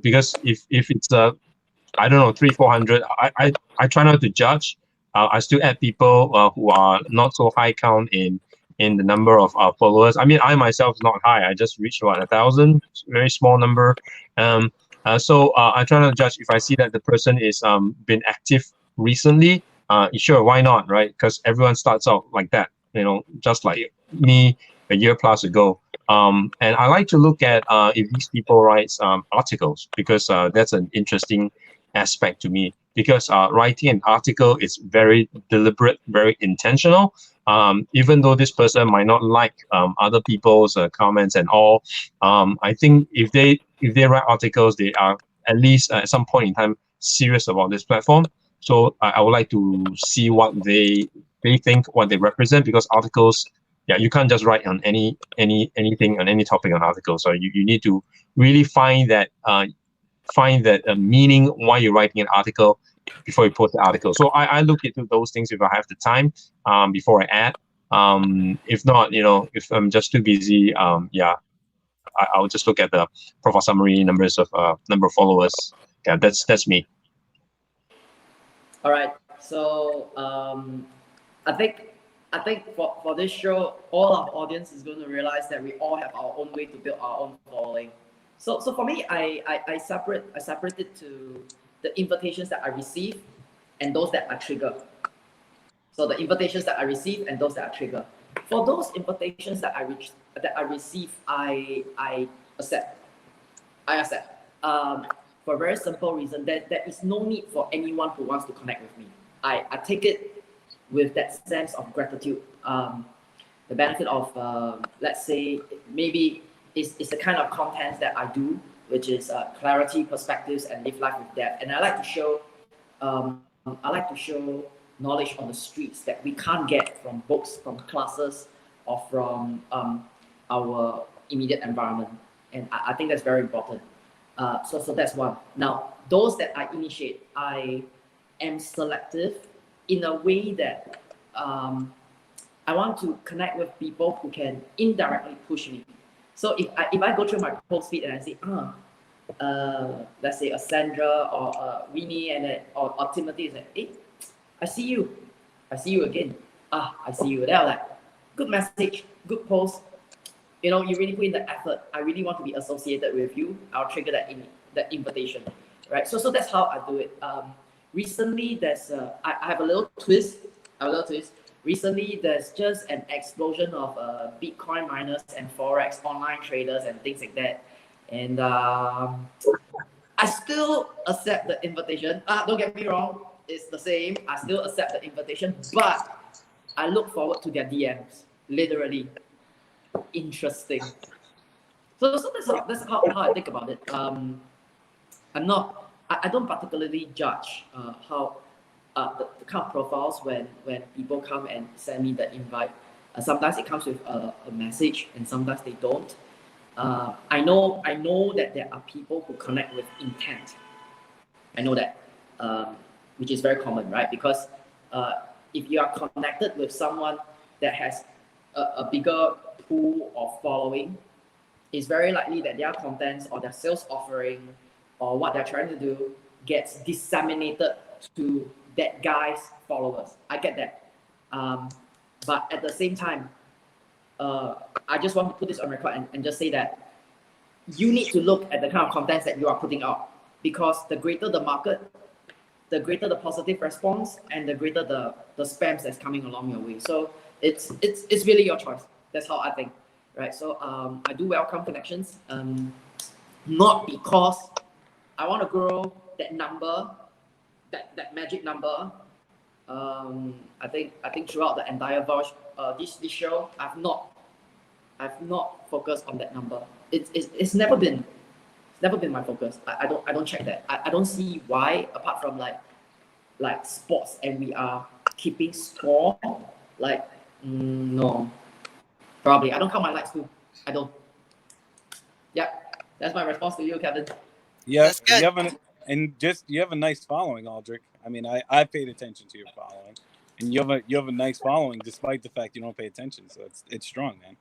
Because if it's I don't know, 300-400, I try not to judge. I still add people who are not so high count in the number of followers. I mean, I myself is not high. I just reached about 1,000, very small number. So I try not to judge. If I see that the person is been active recently, sure, why not, right? Because everyone starts out like that, you know, just like me a year plus ago. And I like to look at if these people write articles, because that's an interesting aspect to me, because writing an article is very deliberate, very intentional. Even though this person might not like other people's comments and all, I think if they write articles, they are at least at some point in time serious about this platform. So I would like to see what they think, what they represent, because articles, yeah, you can't just write on anything on any topic on articles. So you need to really find that meaning why you're writing an article before you post the article. So I look into those things if I have the time before I add. If not, you know, if I'm just too busy, yeah, I'll just look at the profile summary, number of followers. Yeah, that's me. All right. So I think for this show, all our audience is going to realize that we all have our own way to build our own following. So for me, I separate it to the invitations that I receive and those that I trigger. So the invitations that I receive and those that I trigger. For those invitations that I receive, I accept. I accept. For a very simple reason that there is no need for anyone who wants to connect with me. I take it with that sense of gratitude. The benefit of, let's say, maybe is the kind of content that I do, which is clarity, perspectives, and live life with depth. And I like to show knowledge on the streets that we can't get from books, from classes, or from our immediate environment. And I think that's very important. So that's one. Now, those that I initiate, I am selective in a way that I want to connect with people who can indirectly push me. So if I go through my post feed and I see, let's say a Sandra or Winnie or Timothy is like, hey, I see you again. I see you. They're like, good message, good post. You know, you really put in the effort. I really want to be associated with you. I'll trigger that invitation, right? So that's how I do it. Recently, I have a little twist. Recently, there's just an explosion of Bitcoin miners and Forex online traders and things like that. And I still accept the invitation. Don't get me wrong, it's the same. I still accept the invitation, but I look forward to their DMs, literally. Interesting. So that's how I think about it. I don't particularly judge how the kind of profiles when people come and send me the invite. Sometimes it comes with a message, and sometimes they don't. I know that there are people who connect with intent. I know that, which is very common, right? Because if you are connected with someone that has a bigger pool of following, it's very likely that their contents or their sales offering or what they're trying to do gets disseminated to that guy's followers. I get that. But at the same time, I just want to put this on record and just say that you need to look at the kind of contents that you are putting out, because the greater the market, the greater the positive response, and the greater the spams that's coming along your way. So it's really your choice. That's how I think, right? So I do welcome connections, not because I want to grow that number, that magic number. I think throughout the entire this show, I've not focused on that number. It's never been my focus. I don't check that. I don't see why, apart from like sports and we are keeping score. No. Probably. I don't count my likes too. I don't. Yeah, that's my response to you, Kevin. Yeah, you have a nice following, Aldric. I mean, I paid attention to your following, and you have a nice following despite the fact you don't pay attention. So it's strong, man.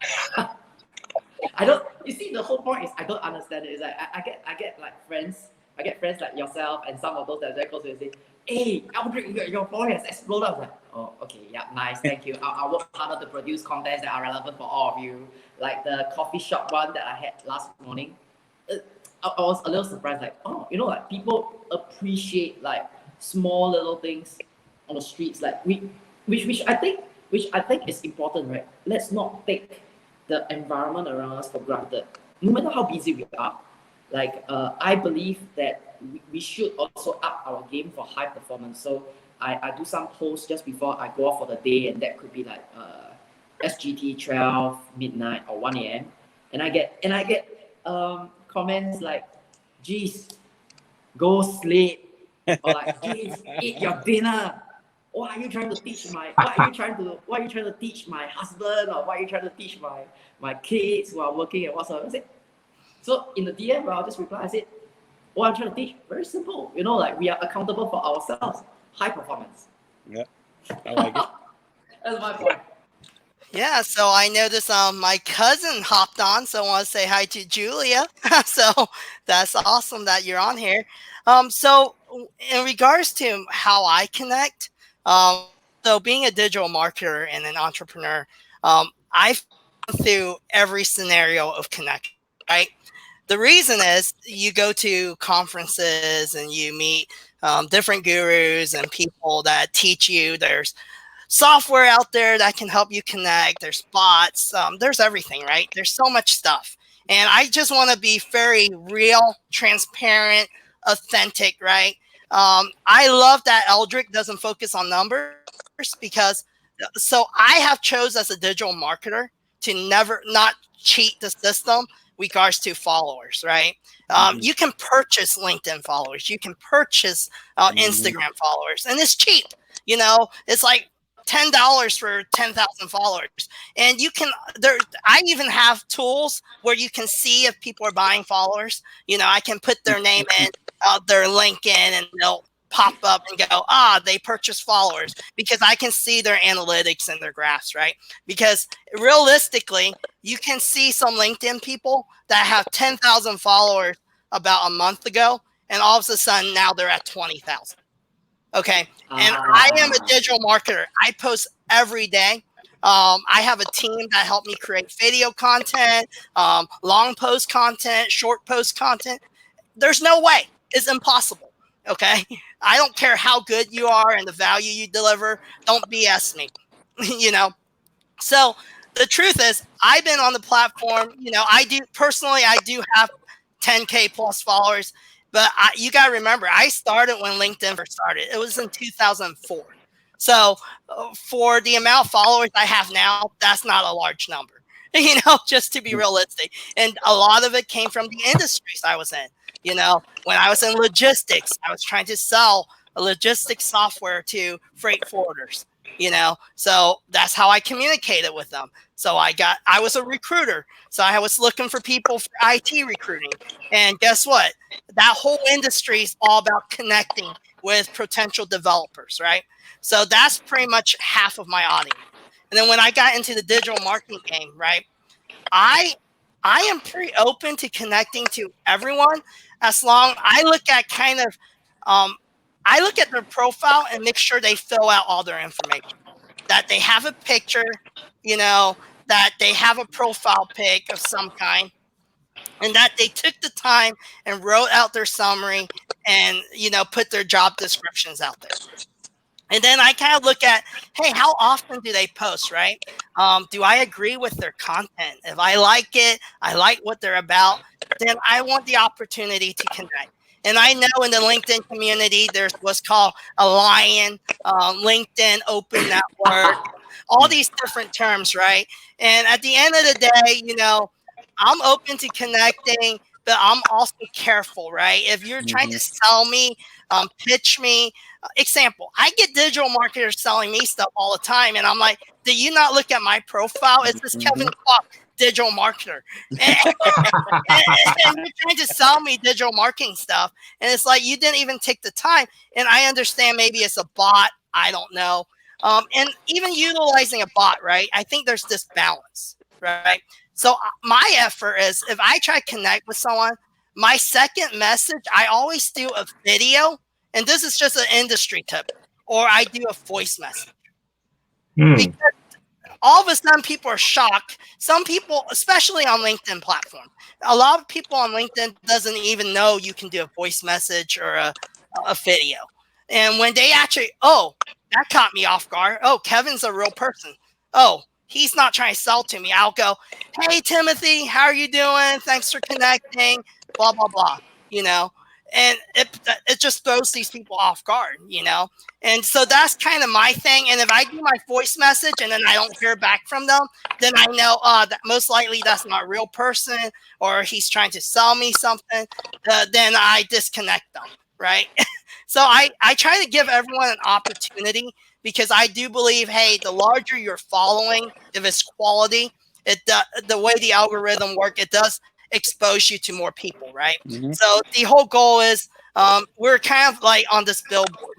I don't. You see, the whole point is I don't understand it. It's like I get like friends. I get friends like yourself and some of those that are very close to me say, hey, Aldric, your following has exploded. I was like, oh, okay, yeah, nice, thank you. I'll work harder to produce contents that are relevant for all of you. Like the coffee shop one that I had last morning. I was a little surprised, like, oh, you know, like people appreciate like small little things on the streets, like which I think is important, right? Let's not take the environment around us for granted, no matter how busy we are. Like, I believe that we should also up our game for high performance. So I do some posts just before I go off for the day, and that could be like SGT 12 midnight or 1 a.m. And I get comments like, geez, go sleep, or like, geez, eat your dinner. What are you trying to teach my husband, or what are you trying to teach my kids who are working and whatsoever? So in the DM, I'll just reply, I said, what I'm trying to teach, very simple. You know, like we are accountable for ourselves. High performance. Yeah, I like it. That's my point. Yeah, so I noticed my cousin hopped on, so I want to say hi to Julia. So that's awesome that you're on here. So in regards to how I connect, so being a digital marketer and an entrepreneur, I've gone through every scenario of connection, right? The reason is you go to conferences and you meet different gurus and people that teach you. There's software out there that can help you connect. There's bots. There's everything, right? There's so much stuff. And I just want to be very real, transparent, authentic, right? I love that Aldric doesn't focus on numbers because so I have chose as a digital marketer to never not cheat the system regards to followers, right? You can purchase LinkedIn followers. You can purchase Instagram followers, and it's cheap. You know, it's like $10 for 10,000 followers. And you can I even have tools where you can see if people are buying followers. You know, I can put their name in, their link in, and they'll pop up and go, they purchase followers, because I can see their analytics and their graphs, right? Because realistically, you can see some LinkedIn people that have 10,000 followers about a month ago, and all of a sudden now they're at 20,000. Okay. And I am a digital marketer. I post every day. I have a team that helped me create video content, long post content, short post content. There's no way. It's impossible. Okay. I don't care how good you are and the value you deliver. Don't BS me, you know? So the truth is, I've been on the platform, you know, I do have 10K plus followers, but you got to remember, I started when LinkedIn first started. It was in 2004. So for the amount of followers I have now, that's not a large number, you know, just to be realistic. And a lot of it came from the industries I was in. You know, when I was in logistics, I was trying to sell a logistics software to freight forwarders, you know, so that's how I communicated with them. So I was a recruiter. So I was looking for people for IT recruiting. And guess what? That whole industry is all about connecting with potential developers, right? So that's pretty much half of my audience. And then when I got into the digital marketing game, right, I am pretty open to connecting to everyone, as long I look at I look at their profile and make sure they fill out all their information, that they have a picture, you know, that they have a profile pic of some kind, and that they took the time and wrote out their summary and, you know, put their job descriptions out there. And then I kind of look at, hey, how often do they post, right? Do I agree with their content? If I like it, I like what they're about, then I want the opportunity to connect. And I know in the LinkedIn community, there's what's called a lion, LinkedIn open network, all these different terms, right? And at the end of the day, you know, I'm open to connecting, but I'm also careful, right? If you're trying to sell me, pitch me, example, I get digital marketers selling me stuff all the time. And I'm like, do you not look at my profile? It's this Kevin Kwok, digital marketer. And you're trying to sell me digital marketing stuff. And it's like, you didn't even take the time. And I understand maybe it's a bot. I don't know. And even utilizing a bot, right? I think there's this balance, right? So my effort is, if I try to connect with someone, my second message, I always do a video. And this is just an industry tip, or I do a voice message. Because all of a sudden people are shocked. Some people, especially on LinkedIn platform, a lot of people on LinkedIn doesn't even know you can do a voice message or a video. And when they actually, that caught me off guard. Oh, Kevin's a real person. Oh, he's not trying to sell to me. I'll go, hey, Timothy, how are you doing? Thanks for connecting, blah, blah, blah, you know. And it just throws these people off guard, you know? And so that's kind of my thing. And if I do my voice message and then I don't hear back from them, then I know that most likely that's not a real person, or he's trying to sell me something. Then I disconnect them, right? So I try to give everyone an opportunity, because I do believe, hey, the larger your following, if it's quality, the way the algorithm works, it does expose you to more people, right? So the whole goal is, we're kind of like on this billboard,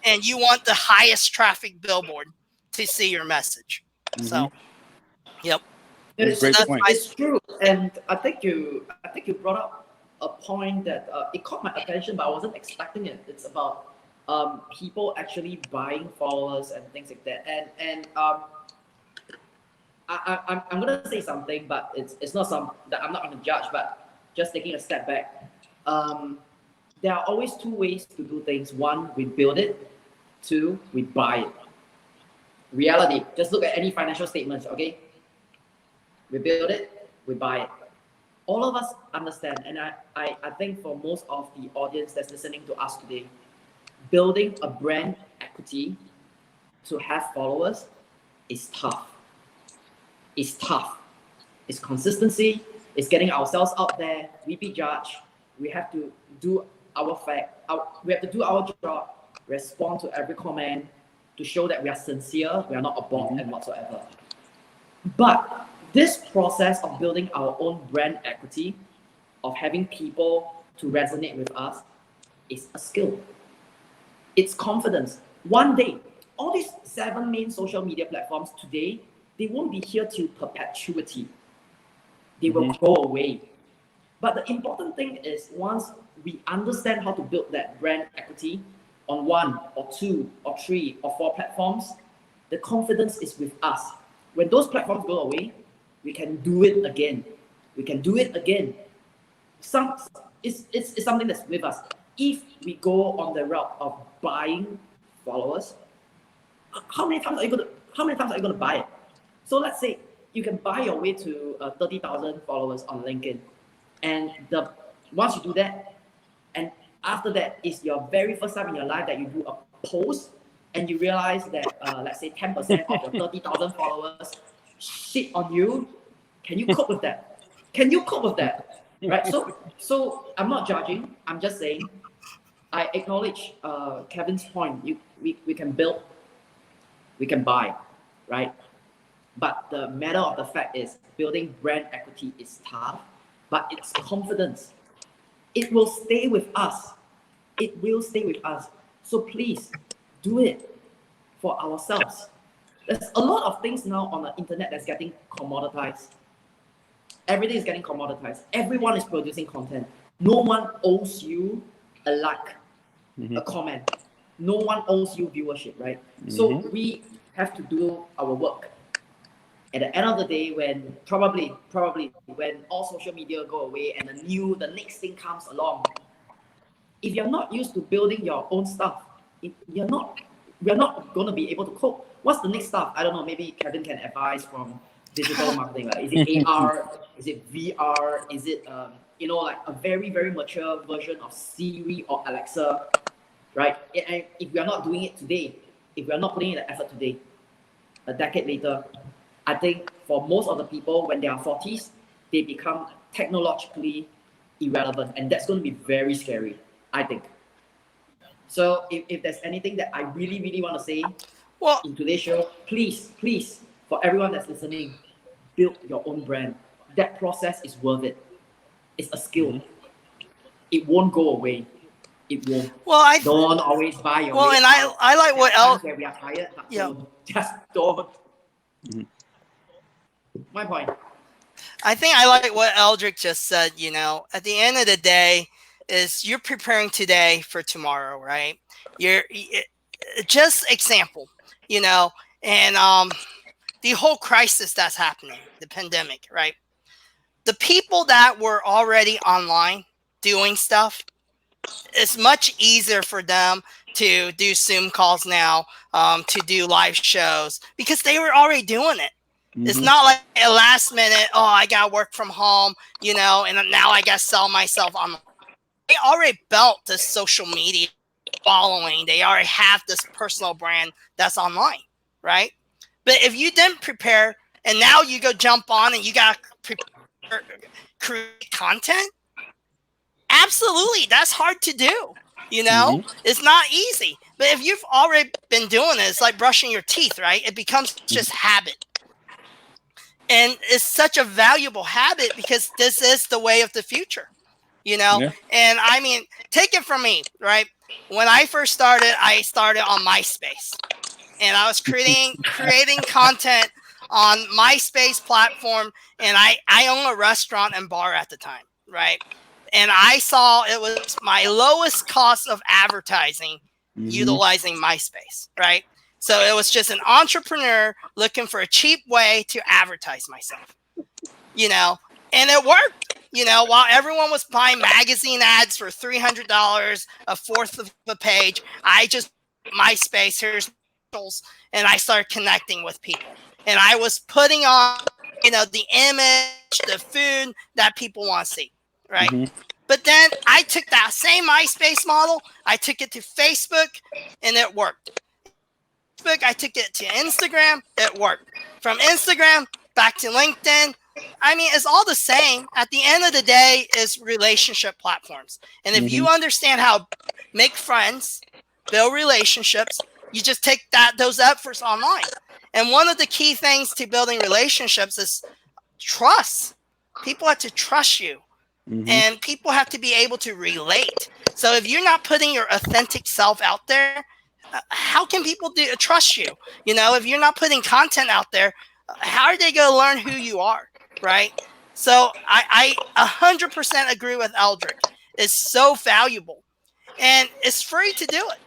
and you want the highest traffic billboard to see your message. So, yep. It's true, and I think you brought up a point that it caught my attention, but I wasn't expecting it. It's about people actually buying followers and things like that. And I'm gonna say something, but it's not some that I'm not gonna judge, but just taking a step back. There are always two ways to do things. One, we build it. Two, we buy it. Reality. Just look at any financial statements, okay? We build it, we buy it. All of us understand, and I think for most of the audience that's listening to us today, building a brand equity to have followers is tough. It's tough. It's consistency. It's getting ourselves out there. We be judged. We have to do we have to do our job, respond to every comment to show that we are sincere, we are not a bot and whatsoever. But this process of building our own brand equity, of having people to resonate with us, is a skill. It's confidence. One day, all these 7 main social media platforms today, they won't be here till perpetuity. They will go away. But the important thing is, once we understand how to build that brand equity on 1 or 2 or 3 or 4 platforms, the confidence is with us. When those platforms go away, we can do it again. We can do it again. It's something that's with us. If we go on the route of buying followers, how many times are you going to buy it? So let's say you can buy your way to 30,000 followers on LinkedIn, and once you do that, and after that is your very first time in your life that you do a post, and you realize that let's say 10% of your 30,000 followers shit on you. Can you cope with that? Can you cope with that? Right. So I'm not judging. I'm just saying. I acknowledge Kevin's point. We can build, we can buy, right? But the matter of the fact is, building brand equity is tough, but it's confidence. It will stay with us. It will stay with us. So please do it for ourselves. There's a lot of things now on the internet that's getting commoditized. Everything is getting commoditized. Everyone is producing content. No one owes you a like, a comment. No one owes you viewership, right? So we have to do our work. At the end of the day, when probably when all social media go away and the next thing comes along, if you're not used to building your own stuff, we're not going to be able to cope. What's the next stuff? I don't know. Maybe Kevin can advise from digital marketing. Like, is it AR? Is it VR? Is it like a very, very mature version of Siri or Alexa, right? And if we are not doing it today, if we are not putting in the effort today, a decade later, I think for most of the people, when they are 40s, they become technologically irrelevant, and that's going to be very scary, I think. So if there's anything that I really, really want to say in today's show, please, for everyone that's listening, build your own brand. That process is worth it. It's a skill. It won't go away. It won't. Well, don't always buy your. Well, and I like what where we are tired. Just don't. My point. I think I like what Aldric just said. At the end of the day, is you're preparing today for tomorrow, right? You're just example, and the whole crisis that's happening, the pandemic, right? The people that were already online doing stuff, it's much easier for them to do Zoom calls now, to do live shows, because they were already doing it. It's not like a last minute, I got to work from home, and now I got to sell myself online. They already built this social media following. They already have this personal brand that's online, right? But if you didn't prepare and now you go jump on and you got to create content, absolutely, that's hard to do. It's not easy. But if you've already been doing it, it's like brushing your teeth, right? It becomes just habit. And it's such a valuable habit because this is the way of the future, And I mean, take it from me, right? When I first started, I started on MySpace, and I was creating content on MySpace platform. And I own a restaurant and bar at the time, right? And I saw it was my lowest cost of advertising utilizing MySpace, right? So it was just an entrepreneur looking for a cheap way to advertise myself, and it worked. While everyone was buying magazine ads for $300, a fourth of a page, I just MySpace, here's and I started connecting with people. And I was putting on, the image, the food that people want to see, right? But then I took that same MySpace model, I took it to Facebook, and it worked. I took it to Instagram, it worked. From Instagram back to LinkedIn. I mean, it's all the same. At the end of the day, is relationship platforms. And if you understand how make friends, build relationships, you just take those efforts online. And one of the key things to building relationships is trust. People have to trust you. And people have to be able to relate. So if you're not putting your authentic self out there, how can people trust you? If you're not putting content out there, how are they going to learn who you are, right? So I 100% agree with Aldric. It's so valuable, and it's free to do it.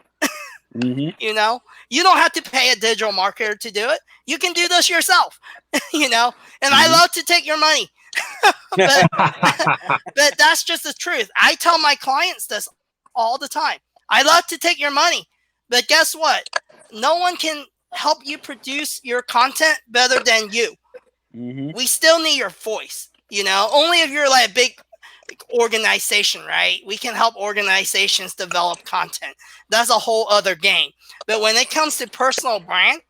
You don't have to pay a digital marketer to do it. You can do this yourself. And I love to take your money. but that's just the truth. I tell my clients this all the time. I love to take your money, but guess what? No one can help you produce your content better than you. We still need your voice, only if you're like a big organization, right? We can help organizations develop content. That's a whole other game. But when it comes to personal brand,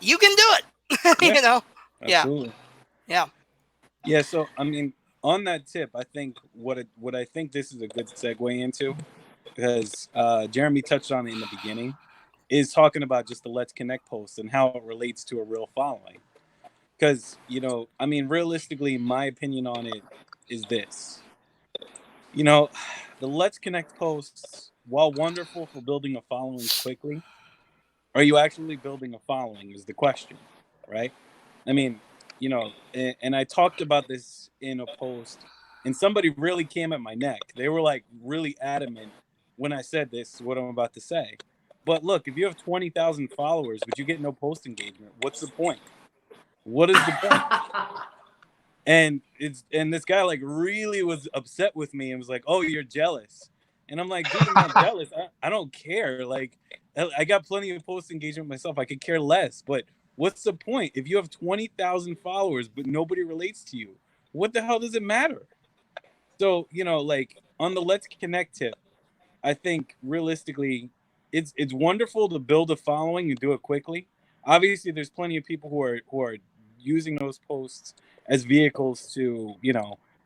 you can do it. Absolutely. Yeah. So I mean, on that tip, I think what I think this is a good segue into, because Jeremy touched on it in the beginning, is talking about just the Let's Connect post and how it relates to a real following. Because, I mean, realistically, my opinion on it is this. The Let's Connect posts, while wonderful for building a following quickly, are you actually building a following is the question, right? I mean, and I talked about this in a post, and somebody really came at my neck. They were like really adamant when I said this, what I'm about to say. But look, if you have 20,000 followers, but you get no post engagement, what's the point? What is the point? And this guy like really was upset with me and was like, "Oh, you're jealous." And I'm like, "Dude, I'm not jealous. I don't care. Like, I got plenty of post engagement myself. I could care less. But what's the point? If you have 20,000 followers but nobody relates to you, what the hell does it matter?" So, like on the Let's Connect tip, I think realistically, it's wonderful to build a following and do it quickly. Obviously, there's plenty of people who are using those posts as vehicles to,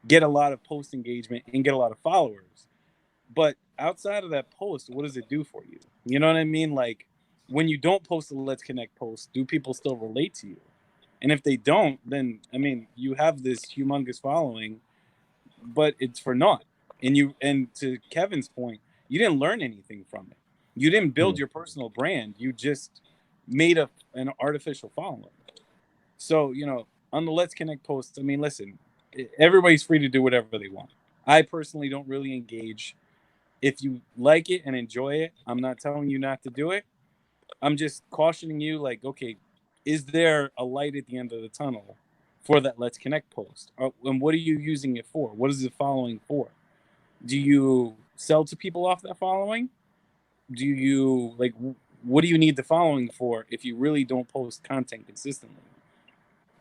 get a lot of post engagement and get a lot of followers. But outside of that post, what does it do for you? You know what I mean? Like when you don't post a Let's Connect post, do people still relate to you? And if they don't, then I mean, you have this humongous following, but it's for naught. And to Kevin's point, you didn't learn anything from it. You didn't build your personal brand. You just made an artificial following. So, on the Let's Connect post, I mean, listen, everybody's free to do whatever they want. I personally don't really engage. If you like it and enjoy it, I'm not telling you not to do it. I'm just cautioning you, like, okay, is there a light at the end of the tunnel for that Let's Connect post? And what are you using it for? What is the following for? Do you sell to people off that following? Do you, like, what do you need the following for if you really don't post content consistently?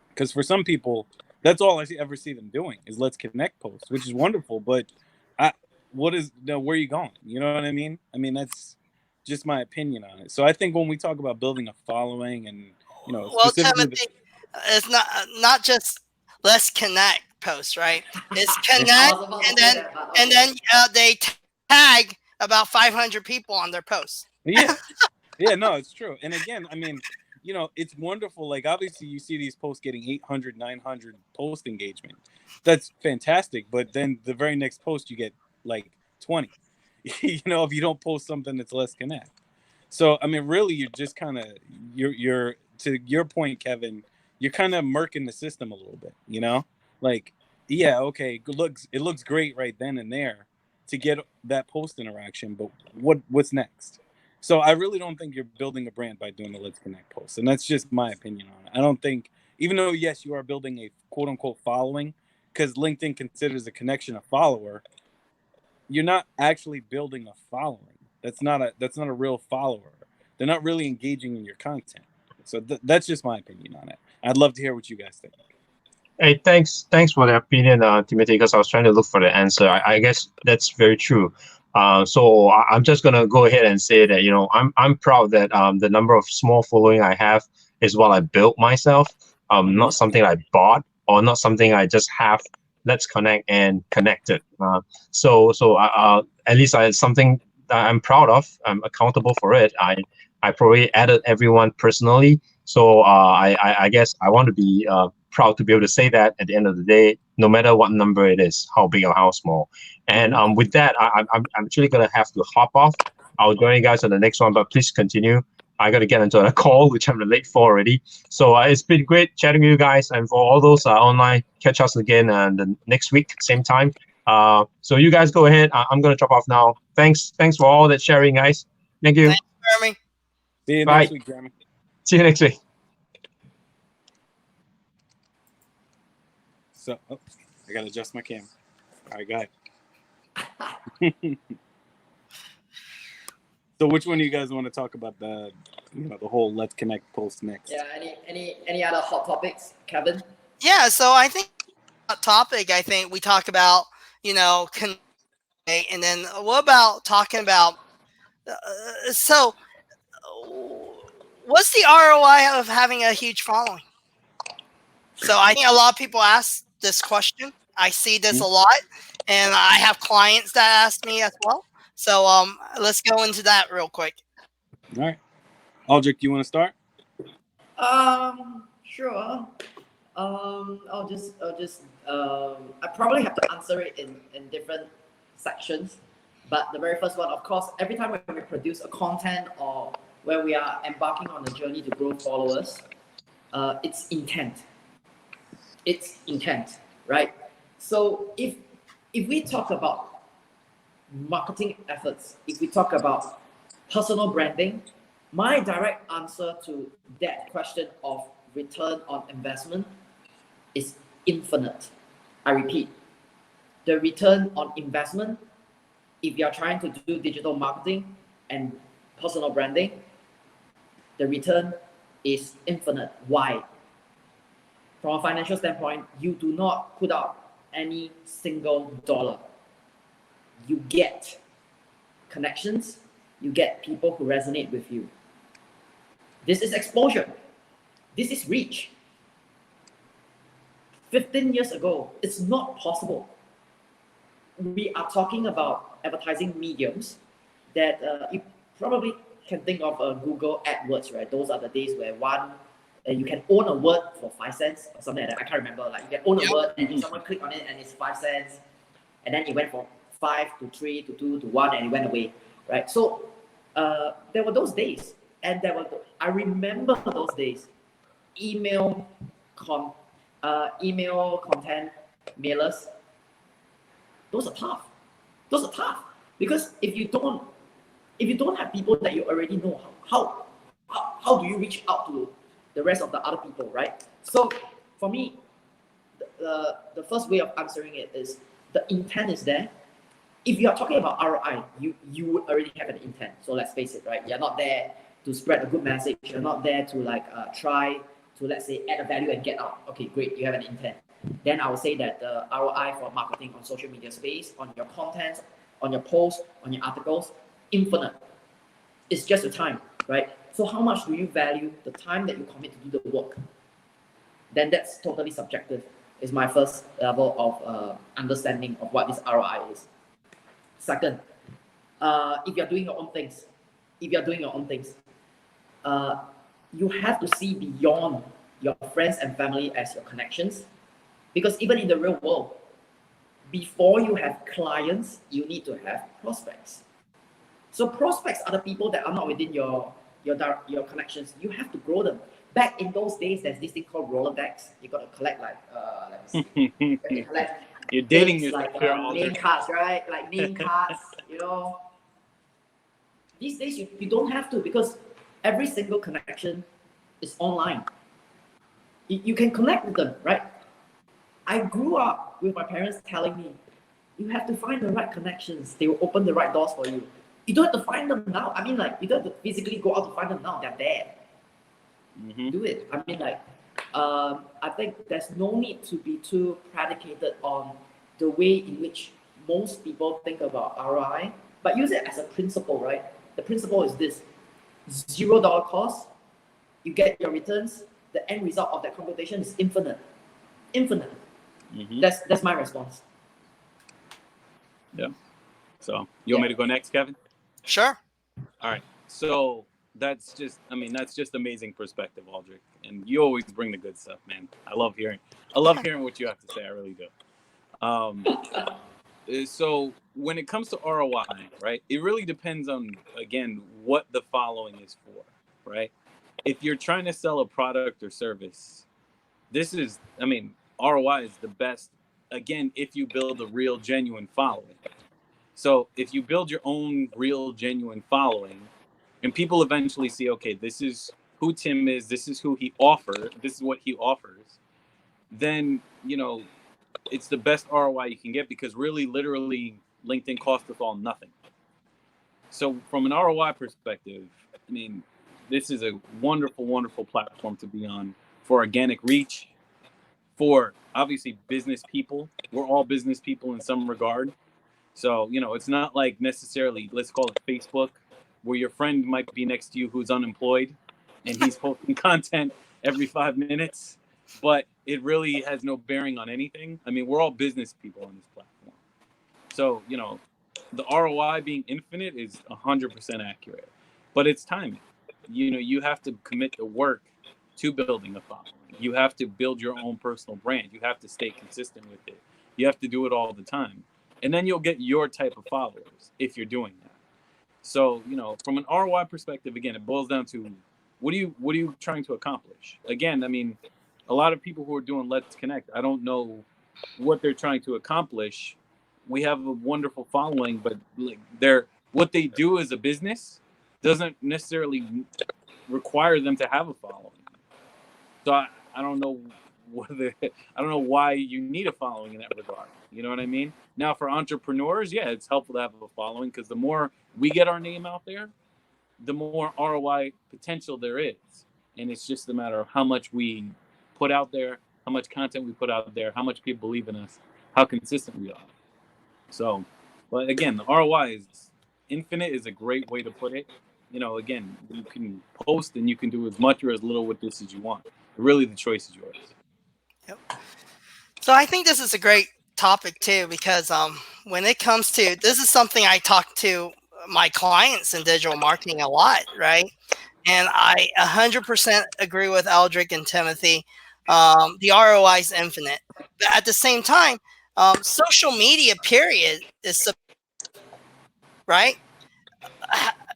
Because for some people, that's all I ever see them doing is Let's Connect posts, which is wonderful. But where are you going? You know what I mean? I mean, that's just my opinion on it. So I think when we talk about building a following and, well, Timothy, it's not just Let's Connect posts, right? It's connect, and then they tag about 500 people on their posts. Yeah, no, it's true. And again, I mean, it's wonderful. Like, obviously, you see these posts getting 800, 900 post engagement. That's fantastic. But then the very next post, you get like 20. If you don't post something that's Let's Connect. So, I mean, really, you're just kind of you're to your point, Kevin. You're kind of murking the system a little bit. Like Yeah, okay, it looks great right then and there to get that post interaction, but what's next? So I really don't think you're building a brand by doing the Let's Connect post, and that's just my opinion on it. I don't think, even though yes, you are building a quote unquote following, because LinkedIn considers a connection a follower, you're not actually building a following. That's not a real follower. They're not really engaging in your content. So that's just my opinion on it. I'd love to hear what you guys think. Hey, thanks for the opinion, Timothy, because I was trying to look for the answer. I guess that's very true. So I'm just gonna go ahead and say that, I'm proud that the number of small following I have is what I built myself, not something I bought or not something I just have. Let's connect and connected. At least it's something that I'm proud of. I'm accountable for it. I probably added everyone personally. So I guess I want to be proud to be able to say that at the end of the day, no matter what number it is, how big or how small. And with that, I'm actually gonna have to hop off. I'll join you guys on the next one, but please continue. I got to get into a call, which I'm late for already. So it's been great chatting with you guys, and for all those online, catch us again the next week, same time. So you guys go ahead. I'm gonna drop off now. Thanks for all that sharing, guys. Thank you. Thanks, Jeremy. See you Bye. next week, Jeremy. See you next week. So, I gotta adjust my camera. All right, go ahead. So, which one do you guys want to talk about the whole Let's Connect post next? Yeah. Any other hot topics, Kevin? Yeah. So I think topic. I think we talk about and then what about talking about what's the ROI of having a huge following? So I think a lot of people ask this question. I see this a lot, and I have clients that ask me as well. So let's go into that real quick. All right, Aldric, do you want to start? Sure. I probably have to answer it in different sections. But the very first one, of course, every time when we produce a content or when we are embarking on a journey to grow followers, it's intent. It's intent, right? So if we talk about marketing efforts, if we talk about personal branding, my direct answer to that question of return on investment is infinite. I repeat, the return on investment, if you're trying to do digital marketing and personal branding, the return is infinite. Why? From a financial standpoint, you do not put out any single dollar. You get connections, you get people who resonate with you. This is exposure. This is reach. 15 years ago, it's not possible. We are talking about advertising mediums that you probably can think of Google AdWords, right? Those are the days where you can own a word for 5 cents or something like that. I can't remember. Like you can own a word and someone click on it and it's 5 cents, and then it went from 5 to 3 to 2 to 1 and it went away, right? So there were those days, and I remember those days. Email content mailers. Those are tough. Because if you don't have people that you already know, how do you reach out to the rest of the other people, right? So for me, the first way of answering it is the intent is there. If you are talking about ROI, you would already have an intent. So let's face it, right? You're not there to spread a good message. You're not there to try to, let's say, add a value and get out. Okay, great, you have an intent. Then I would say that the ROI for marketing on social media space, on your content, on your posts, on your articles, infinite. It's just the time, right? So how much do you value the time that you commit to do the work? Then that's totally subjective. Is my first level of understanding of what this ROI is. Second, if you're doing your own things, you have to see beyond your friends and family as your connections. Because even in the real world, before you have clients, you need to have prospects. So prospects are the people that are not within your connections. You have to grow them. back in those days, there's this thing called Rolodex. You got to collect like, let me see. You have to collect You're dating things yourself like here, name Aldric. cards, right? Like name cards, you know. These days, you don't have to, because every single connection is online. You can connect with them, right? I grew up with my parents telling me, you have to find the right connections. They will open the right doors for you. You don't have to find them now. I mean, like, you don't have to physically go out to find them now. They're there. Do it. I mean, like, I think there's no need to be too predicated on the way in which most people think about ROI, but use it as a principle, right? The principle is this: $0 cost, you get your returns. The end result of that computation is infinite. That's my response. Yeah. So you want me to go next, Kevin? Sure. All right. So that's just amazing perspective, Aldric. And you always bring the good stuff, man. I love hearing what you have to say. I really do. So when it comes to ROI, right, it really depends on, again, what the following is for, right? If you're trying to sell a product or service, ROI is the best, again, if you build a real, genuine following. So if you build your own real, genuine following, and people eventually see, okay, this is who Tim is, this is who he offers, this is what he offers, then, it's the best ROI you can get, because really, literally, LinkedIn costs us all nothing. So from an ROI perspective, this is a wonderful, wonderful platform to be on for organic reach, for obviously business people. We're all business people in some regard. So, it's not like necessarily, let's call it Facebook, where your friend might be next to you who's unemployed and he's posting content every 5 minutes, but it really has no bearing on anything. We're all business people on this platform. So, the ROI being infinite is 100% accurate, but it's timing. You have to commit the work to building a following. You have to build your own personal brand. You have to stay consistent with it. You have to do it all the time. And then you'll get your type of followers if you're doing that. So, from an ROI perspective, again, it boils down to what are you trying to accomplish? Again, a lot of people who are doing Let's Connect, I don't know what they're trying to accomplish. We have a wonderful following, but what they do as a business doesn't necessarily require them to have a following. So I don't know why you need a following in that regard. You know what I mean? Now, for entrepreneurs, yeah, it's helpful to have a following, because the more we get our name out there, the more ROI potential there is. And it's just a matter of how much we put out there, how much content we put out there, how much people believe in us, how consistent we are. So, but again, the ROI is infinite is a great way to put it. Again, you can post and you can do as much or as little with this as you want. Really, the choice is yours. Yep. So I think this is a great topic too, because when it comes to, this is something I talk to my clients in digital marketing a lot, right? And I 100% agree with Aldric and Timothy. The ROI is infinite, but at the same time, social media period is right.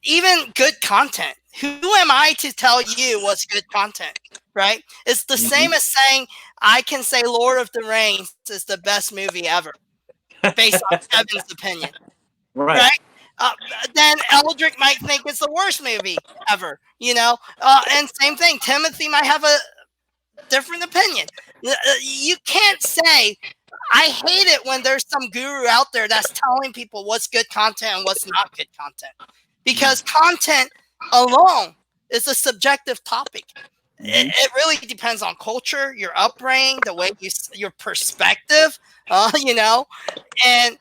Even good content. Who am I to tell you what's good content? Right? It's the same as saying I can say Lord of the Rings is the best movie ever, based on Kevin's opinion. Right? Then Aldric might think it's the worst movie ever. And same thing. Timothy might have a different opinion. You can't say. I hate it when there's some guru out there that's telling people what's good content and what's not good content, because content alone is a subjective topic. It really depends on culture, your upbringing, the way your perspective, and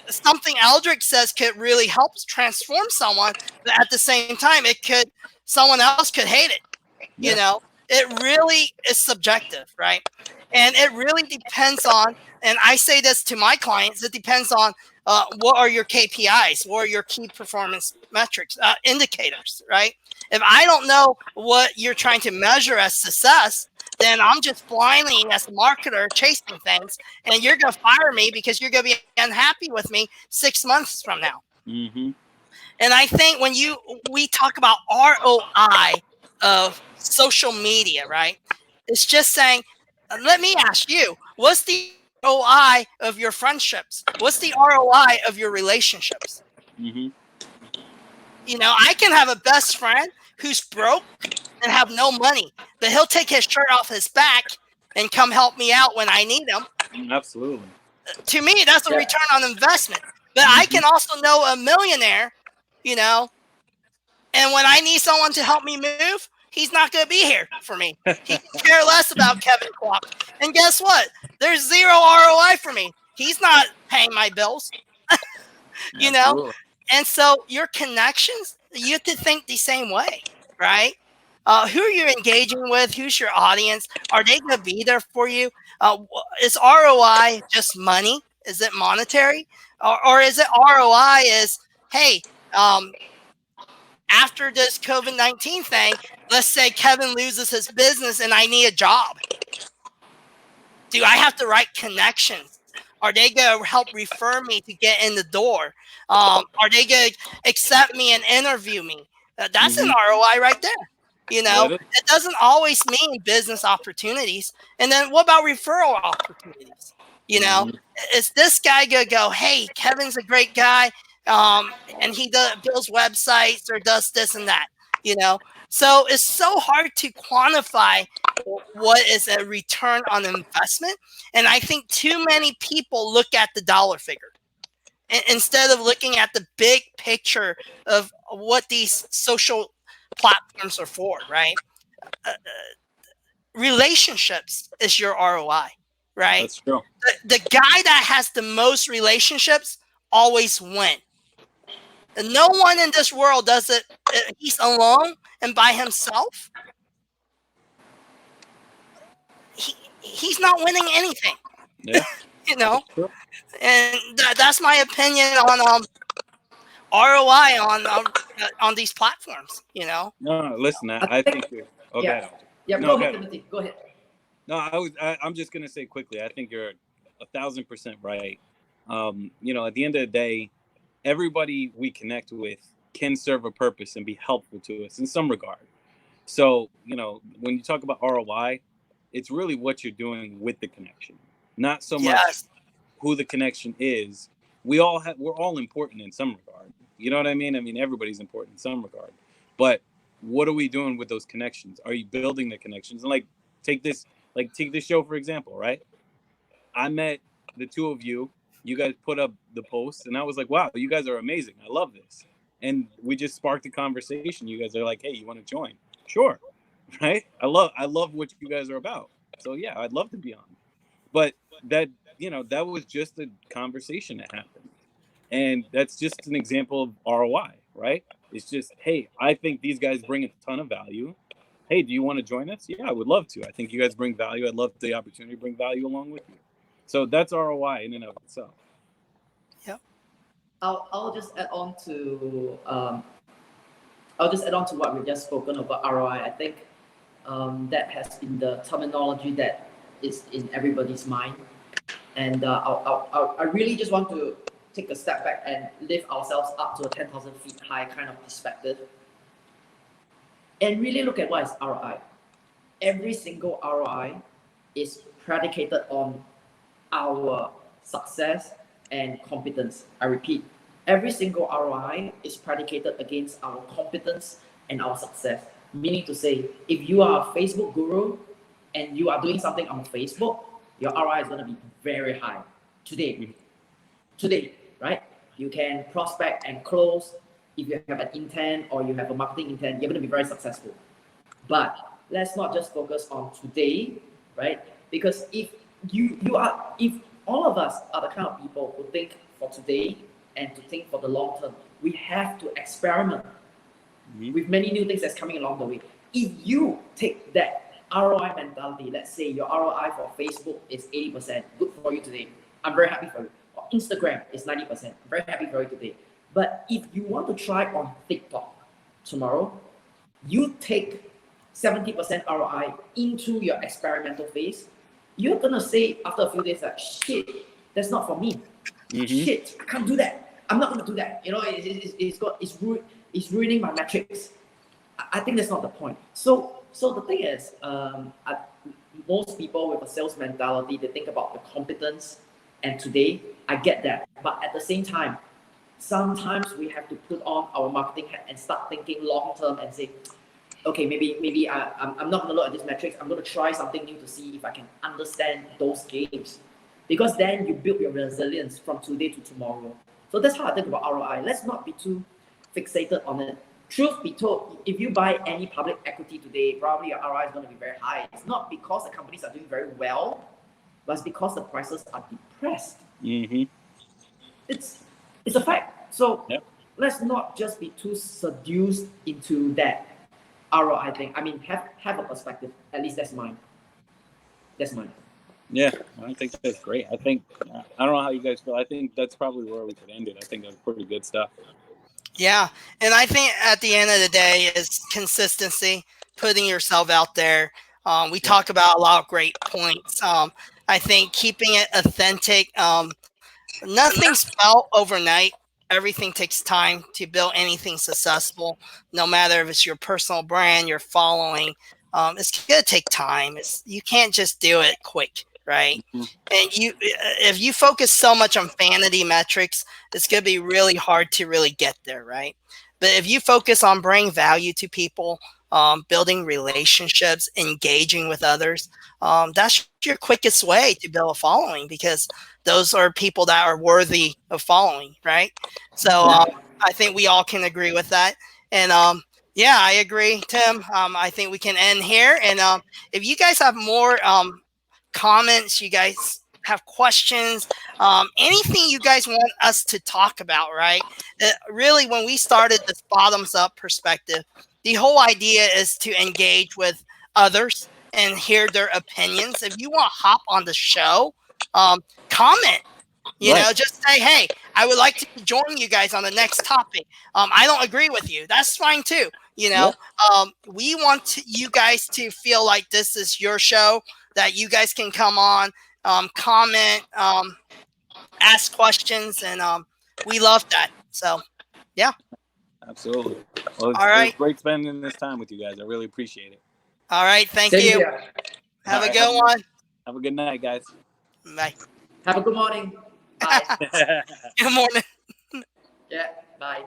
something Aldric says could really help transform someone, but at the same time, someone else could hate it. It really is subjective, right? And it really depends on, and I say this to my clients, it depends on what are your KPIs, what are your key performance metrics, indicators, right? If I don't know what you're trying to measure as success, then I'm just blindly, as a marketer, chasing things, and you're going to fire me because you're going to be unhappy with me 6 months from now. And I think when we talk about ROI, of social media, right? It's just saying, let me ask you, what's the ROI of your friendships? What's the ROI of your relationships? Mm-hmm. You know, I can have a best friend who's broke and have no money, but he'll take his shirt off his back and come help me out when I need him. Absolutely. To me, that's a return on investment. But I can also know a millionaire, you know, and when I need someone to help me move, he's not going to be here for me. He can care less about Kevin Kwok. And guess what? There's zero ROI for me. He's not paying my bills, you know? Absolutely. And so your connections, you have to think the same way, right? Who are you engaging with? Who's your audience? Are they going to be there for you? Is ROI just money? Is it monetary? Or is it ROI is, hey, after this COVID-19 thing, let's say Kevin loses his business and I need a job. Do I have the right connections? Are they going to help refer me to get in the door? Are they going to accept me and interview me? That's an ROI right there. You know, it doesn't always mean business opportunities. And then what about referral opportunities? You know, is this guy going to go, hey, Kevin's a great guy, and he builds websites or does this and that, you know? So it's so hard to quantify what is a return on investment. And I think too many people look at the dollar figure instead of looking at the big picture of what these social platforms are for, right? Relationships is your ROI, right? That's true. The guy that has the most relationships always win. And no one in this world does it. He's alone and by himself. He's not winning anything. Yeah. You know, and that's my opinion on ROI on these platforms. You know. No, listen. I think. Okay. Yeah. Go ahead, Timothy. Go ahead. No, I'm just gonna say quickly. I think you're 1,000% right. You know, at the end of the day, everybody we connect with can serve a purpose and be helpful to us in some regard. So, you know, when you talk about ROI, it's really what you're doing with the connection, not so much who the connection is. We're all important in some regard. You know what I mean? I mean, everybody's important in some regard. But what are we doing with those connections? Are you building the connections? And take this show, for example, right? I met the two of you. You guys put up the post, and I was like, wow, you guys are amazing. I love this. And we just sparked a conversation. You guys are like, hey, you want to join? Sure. Right? I love what you guys are about. So yeah, I'd love to be on. But that was just a conversation that happened. And that's just an example of ROI, right? It's just, hey, I think these guys bring a ton of value. Hey, do you want to join us? Yeah, I would love to. I think you guys bring value. I'd love the opportunity to bring value along with you. So that's ROI in and of itself. Yeah. I'll just add on to what we've just spoken about ROI. I think that has been the terminology that is in everybody's mind, and I really just want to take a step back and lift ourselves up to a 10,000 feet high kind of perspective, and really look at what is ROI. Every single ROI is predicated on our success and competence. I repeat, every single ROI is predicated against our competence and our success. Meaning to say, if you are a Facebook guru and you are doing something on Facebook, your ROI is going to be very high today, right? You can prospect and close. If you have an intent or you have a marketing intent, you're going to be very successful. But let's not just focus on today, right? Because if all of us are the kind of people who think for today and to think for the long term, we have to experiment with many new things that's coming along the way. If you take that ROI mentality, let's say your ROI for Facebook is 80%, good for you today. I'm very happy for you. Or Instagram is 90%, I'm very happy for you today. But if you want to try on TikTok tomorrow, you take 70% ROI into your experimental phase, you're gonna say after a few days like, shit, that's not for me. Shit, I can't do that. I'm not gonna do that. You know, it's ruining my metrics. I think that's not the point. So the thing is, most people with a sales mentality, they think about the competence, and today I get that. But at the same time, sometimes we have to put on our marketing hat and start thinking long term and say, okay, maybe I'm not gonna look at these metrics. I'm gonna try something new to see if I can understand those games, because then you build your resilience from today to tomorrow. So that's how I think about ROI. Let's not be too fixated on it. Truth be told, if you buy any public equity today, probably your ROI is going to be very high. It's not because the companies are doing very well, but it's because the prices are depressed. Mm-hmm. It's a fact. So let's not just be too seduced into that ROI thing. I mean, have a perspective. At least that's mine. That's mine. Yeah, I think that's great. I think, I don't know how you guys feel. I think that's probably where we could end it. I think that's pretty good stuff. Yeah. And I think at the end of the day is consistency, putting yourself out there. We talk about a lot of great points. I think keeping it authentic. Nothing's built overnight. Everything takes time to build anything successful, no matter if it's your personal brand, your following. It's going to take time. You can't just do it quick, right? Mm-hmm. And if you focus so much on vanity metrics, it's going to be really hard to really get there, right? But if you focus on bringing value to people, building relationships, engaging with others, that's your quickest way to build a following, because those are people that are worthy of following, right? So I think we all can agree with that. And yeah, I agree, Tim. I think we can end here. And if you guys have more comments, you guys have questions, anything you guys want us to talk about, right? Really, when we started this bottoms up perspective, the whole idea is to engage with others and hear their opinions. If you want to hop on the show, comment, you know, just say, hey, I would like to join you guys on the next topic. I don't agree with you. That's fine too. You know, we want you guys to feel like this is your show, that you guys can come on, comment, ask questions, and we love that. So, yeah. Absolutely. Well, All right. it was great spending this time with you guys. I really appreciate it. All right. Thank Same you. here. Have a good one. Have a good night, guys. Bye. Have a good morning. Bye. Good morning. Yeah, bye.